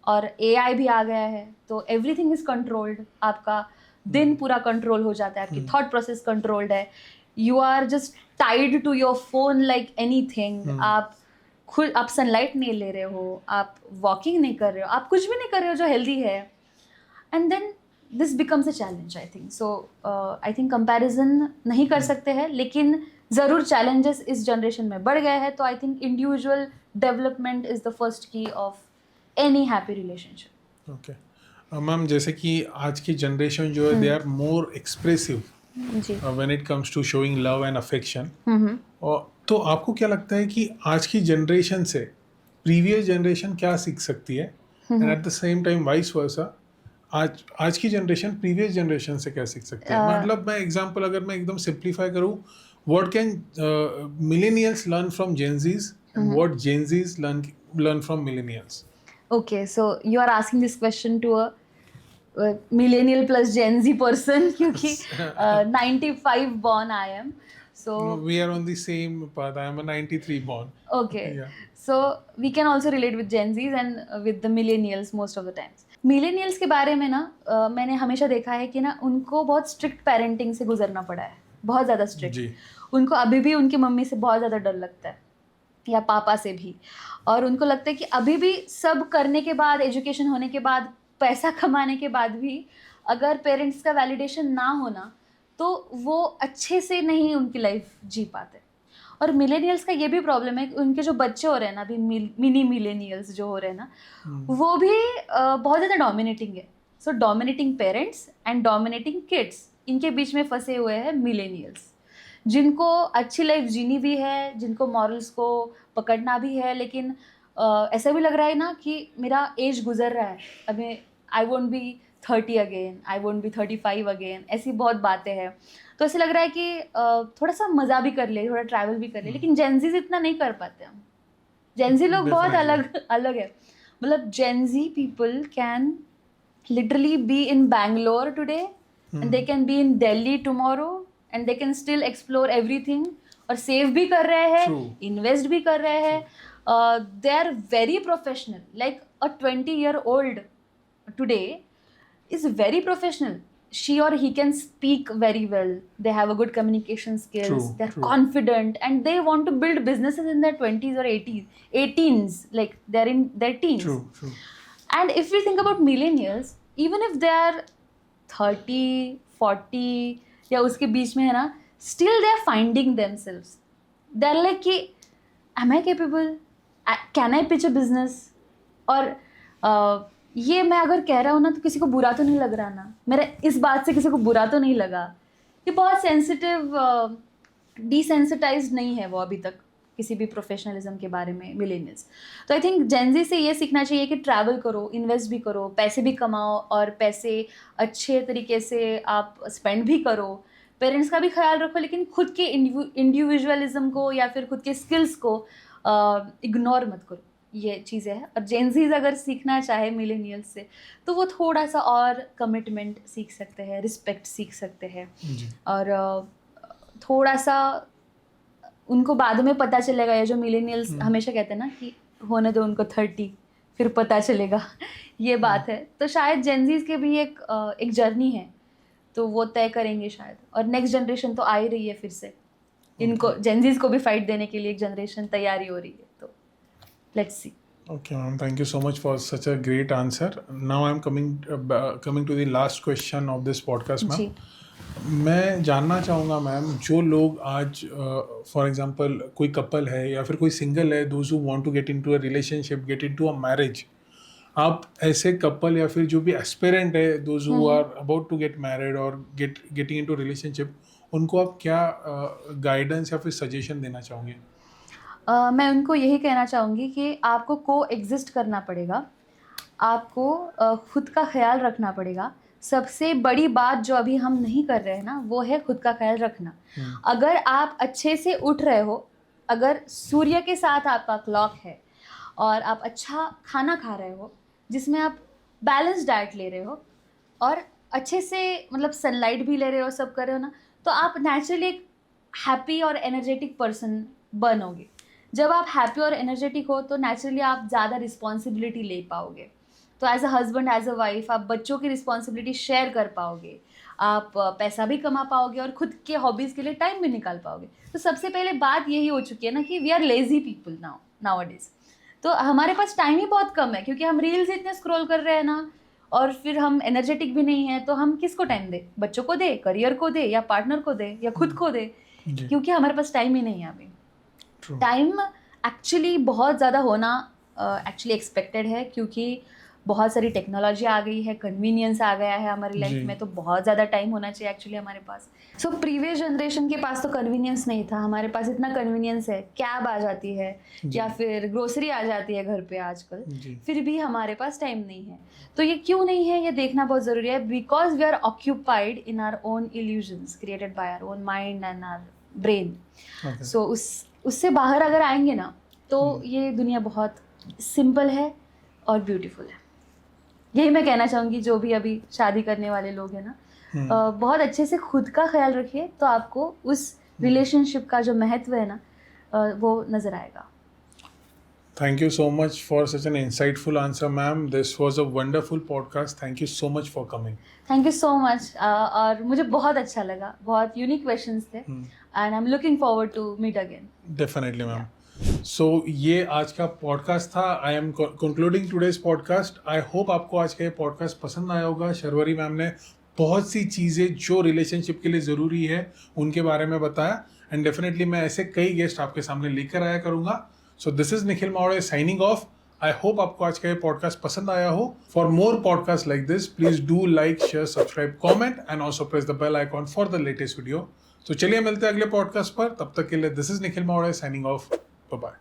और AI भी आ गया है, तो एवरीथिंग इज़ कंट्रोल्ड। आपका दिन पूरा कंट्रोल हो जाता है, आपकी थॉट प्रोसेस कंट्रोल्ड है, you are just tied to your phone like anything. आप सनलाइट नहीं ले रहे हो, आप वॉकिंग नहीं कर रहे हो, आप कुछ भी नहीं कर रहे हो जो हेल्दी है, and then this becomes a challenge I think. So I think comparison नहीं कर सकते हैं, लेकिन ज़रूर चैलेंजेस इस जनरेशन में बढ़ गए हैं। तो I think individual development is the first key of any happy relationship. Okay ma'am, जैसे कि आज की जनरेशन जो है they are more expressive when it comes to showing love and affection. और तो आपको क्या लगता है कि आज की जनरेशन से प्रीवियस जनरेशन क्या सीख सकती है, and at the same time vice versa आज की जनरेशन प्रीवियस जनरेशन से क्या सीख सकती है? मतलब मैं एग्जांपल अगर मैं एकदम सिंप्लीफाई करूँ, what can millennials learn from Gen Zs and what Gen Zs learn from millennials? Okay, so you are asking this question to a millennial plus Gen Z person, क्योंकि 95 born I am. So we are on the same path. I am a 93 born. Okay. Yeah. So we can also relate with Gen Zs and with the millennials most of the times. Millennials के बारे में ना मैंने हमेशा देखा है कि ना उनको बहुत strict parenting से गुजरना पड़ा है, बहुत ज़्यादा स्ट्रिक्ट। जी। उनको अभी भी उनकी मम्मी से बहुत ज़्यादा डर लगता है, या पापा से भी। और उनको लगता है कि अभी भी सब करने के बाद, एजुकेशन होने के बाद, पैसा कमाने के बाद भी अगर पेरेंट्स का वैलिडेशन ना होना तो वो अच्छे से नहीं उनकी लाइफ जी पाते। और मिलेनियल्स का ये भी प्रॉब्लम है कि उनके जो बच्चे हो रहे हैं ना अभी, मिनी मिलेनियल्स जो हो रहे हैं ना, वो भी बहुत ज़्यादा डोमिनेटिंग है। So dominating parents and dominating kids, इनके बीच में फंसे हुए हैं मिलेनियल्स, जिनको अच्छी लाइफ जीनी भी है, जिनको मॉरल्स को पकड़ना भी है, लेकिन ऐसा भी लग रहा है ना कि मेरा एज गुजर रहा है, अभी I won't be 30 again, I won't be 35 again, ऐसी बहुत बातें हैं। तो ऐसे लग रहा है कि थोड़ा सा मज़ा भी कर ले, थोड़ा ट्रैवल भी कर ले, लेकिन जेंजीज इतना नहीं कर पाते हम। जेंजी लोग बहुत अलग है। मतलब Gen Z people can literally be in Bangalore today and they can be in Delhi tomorrow and they can still explore everything, और सेव भी कर रहे हैं, इन्वेस्ट भी कर रहे हैं, they are very professional, like a 20-year-old today is very professional. She or he can speak very well, they have a good communication skills, they're confident and they want to build businesses in their 20s or 18s, like they're in their teens. True. And if we think about millennials, even if they are 30, 40 या उसके बीच में है ना, still they are finding themselves. They're like कि am I capable? Can I pitch a business? और ये मैं अगर कह रहा हूँ ना तो किसी को बुरा तो नहीं लग रहा ना, मेरा इस बात से किसी को बुरा तो नहीं लगा। ये बहुत सेंसिटिव, डिसेंसिटाइज्ड नहीं है वो अभी तक किसी भी प्रोफेशनलिज्म के बारे में मिलेनियल्स। तो आई थिंक जेंजी से ये सीखना चाहिए कि ट्रैवल करो, इन्वेस्ट भी करो, पैसे भी कमाओ और पैसे अच्छे तरीके से आप स्पेंड भी करो, पेरेंट्स का भी ख्याल रखो, लेकिन खुद के इंडिविजुअलिज्म को या फिर खुद के स्किल्स को इग्नोर मत करो। ये चीज़ें हैं। और जेंजीज अगर सीखना चाहे मिलेनियल्स से तो वो थोड़ा सा और कमिटमेंट सीख सकते हैं, रिस्पेक्ट सीख सकते हैं, और थोड़ा सा उनको बाद में पता चलेगा। ये जो मिलेनियल्स हमेशा कहते हैं ना कि होने दो उनको 30 फिर पता चलेगा, ये बात है। तो शायद जेंजीज के भी एक जर्नी है, तो वो तय करेंगे शायद। और नेक्स्ट जनरेशन तो आ ही रही है फिर से, इनको जेंजीज को भी फाइट देने के लिए एक जनरेशन तैयारी हो रही है, तो let's see. Okay, ma'am. Thank you so much for such a great answer. Now I'm coming to the last question of this podcast, ma'am. मैं जानना चाहूँगा मैम, जो लोग आज फॉर एग्जांपल कोई कपल है या फिर कोई सिंगल है, those who want to get into a relationship, get into a marriage, आप ऐसे कपल या फिर जो भी एस्पिरेंट है, those who are about to get married और गेटिंग इनटू रिलेशनशिप, उनको आप क्या गाइडेंस या फिर सजेशन देना चाहोगे? मैं उनको यही कहना चाहूँगी कि आपको को एग्जिस्ट करना पड़ेगा, आपको खुद का ख्याल रखना पड़ेगा। सबसे बड़ी बात जो अभी हम नहीं कर रहे हैं ना, वो है खुद का ख्याल रखना। अगर आप अच्छे से उठ रहे हो, अगर सूर्य के साथ आपका क्लॉक है और आप अच्छा खाना खा रहे हो जिसमें आप बैलेंस डाइट ले रहे हो और अच्छे से मतलब सनलाइट भी ले रहे हो, सब कर रहे हो ना, तो आप नेचुरली एक हैप्पी और एनर्जेटिक पर्सन बनोगे। जब आप हैप्पी और एनर्जेटिक हो तो नेचुरली आप ज़्यादा रिस्पॉन्सिबिलिटी ले पाओगे। तो as a husband, as a wife आप बच्चों की रिस्पॉन्सिबिलिटी शेयर कर पाओगे, आप पैसा भी कमा पाओगे और खुद के हॉबीज़ के लिए टाइम भी निकाल पाओगे। तो सबसे पहले बात यही हो चुकी है ना कि we are lazy people nowadays. तो हमारे पास टाइम ही बहुत कम है, क्योंकि हम रील्स इतने स्क्रॉल कर रहे हैं ना, और फिर हम एनर्जेटिक भी नहीं हैं, तो हम किसको टाइम दे? बच्चों को दे, करियर को दे, या पार्टनर को दे, या खुद को दे, क्योंकि हमारे पास टाइम ही नहीं है अभी। टाइम एक्चुअली बहुत ज़्यादा होना एक्चुअली एक्सपेक्टेड है, क्योंकि बहुत सारी टेक्नोलॉजी आ गई है, कन्वीनियंस आ गया है हमारी लाइफ में, तो बहुत ज़्यादा टाइम होना चाहिए एक्चुअली हमारे पास। सो प्रीवियस जनरेशन के पास तो कन्वीनियंस नहीं था, हमारे पास इतना कन्वीनियंस है, कैब आ जाती है या फिर ग्रोसरी आ जाती है घर पे आजकल, फिर भी हमारे पास टाइम नहीं है। तो ये क्यों नहीं है, ये देखना बहुत ज़रूरी है। Because we are occupied in our own illusions created by our own mind and our brain. So उससे बाहर अगर आएंगे ना, तो ये दुनिया बहुत सिंपल है और ब्यूटीफुल है। यही मैं कहना चाहूँगी जो भी अभी शादी करने वाले लोग हैं ना, बहुत अच्छे से खुद का ख्याल रखिए, तो आपको उस रिलेशनशिप का जो महत्व है ना, वो नज़र आएगा। Thank you so much for such an insightful answer, ma'am. This was a wonderful podcast. Thank you so much for coming. Thank you so much और मुझे बहुत अच्छा लगा, बहुत यूनिक क्वेश्चंस थे and I am looking forward to meet again. Definitely, ma'am. So ये आज का पॉडकास्ट था. I am concluding today's podcast. I hope आपको आज का ये पॉडकास्ट पसंद आया होगा. शर्वरी मैम ने बहुत सी चीज़ें जो रिलेशनशिप के लिए ज़रूरी है उनके बारे में बताया एंड डेफिनेटली मैं ऐसे कई गेस्ट आपके सामने लेकर आया करूँगा. So this is Nikhil Mawade signing off. I hope आपको आज का ये पॉडकास्ट पसंद आया हो. For more podcast like this please do like, share, subscribe, comment and also press the bell icon for the latest video. तो चलिए मिलते हैं अगले पॉडकास्ट पर. तब तक के लिए this is Nikhil Mawade signing off. Bye.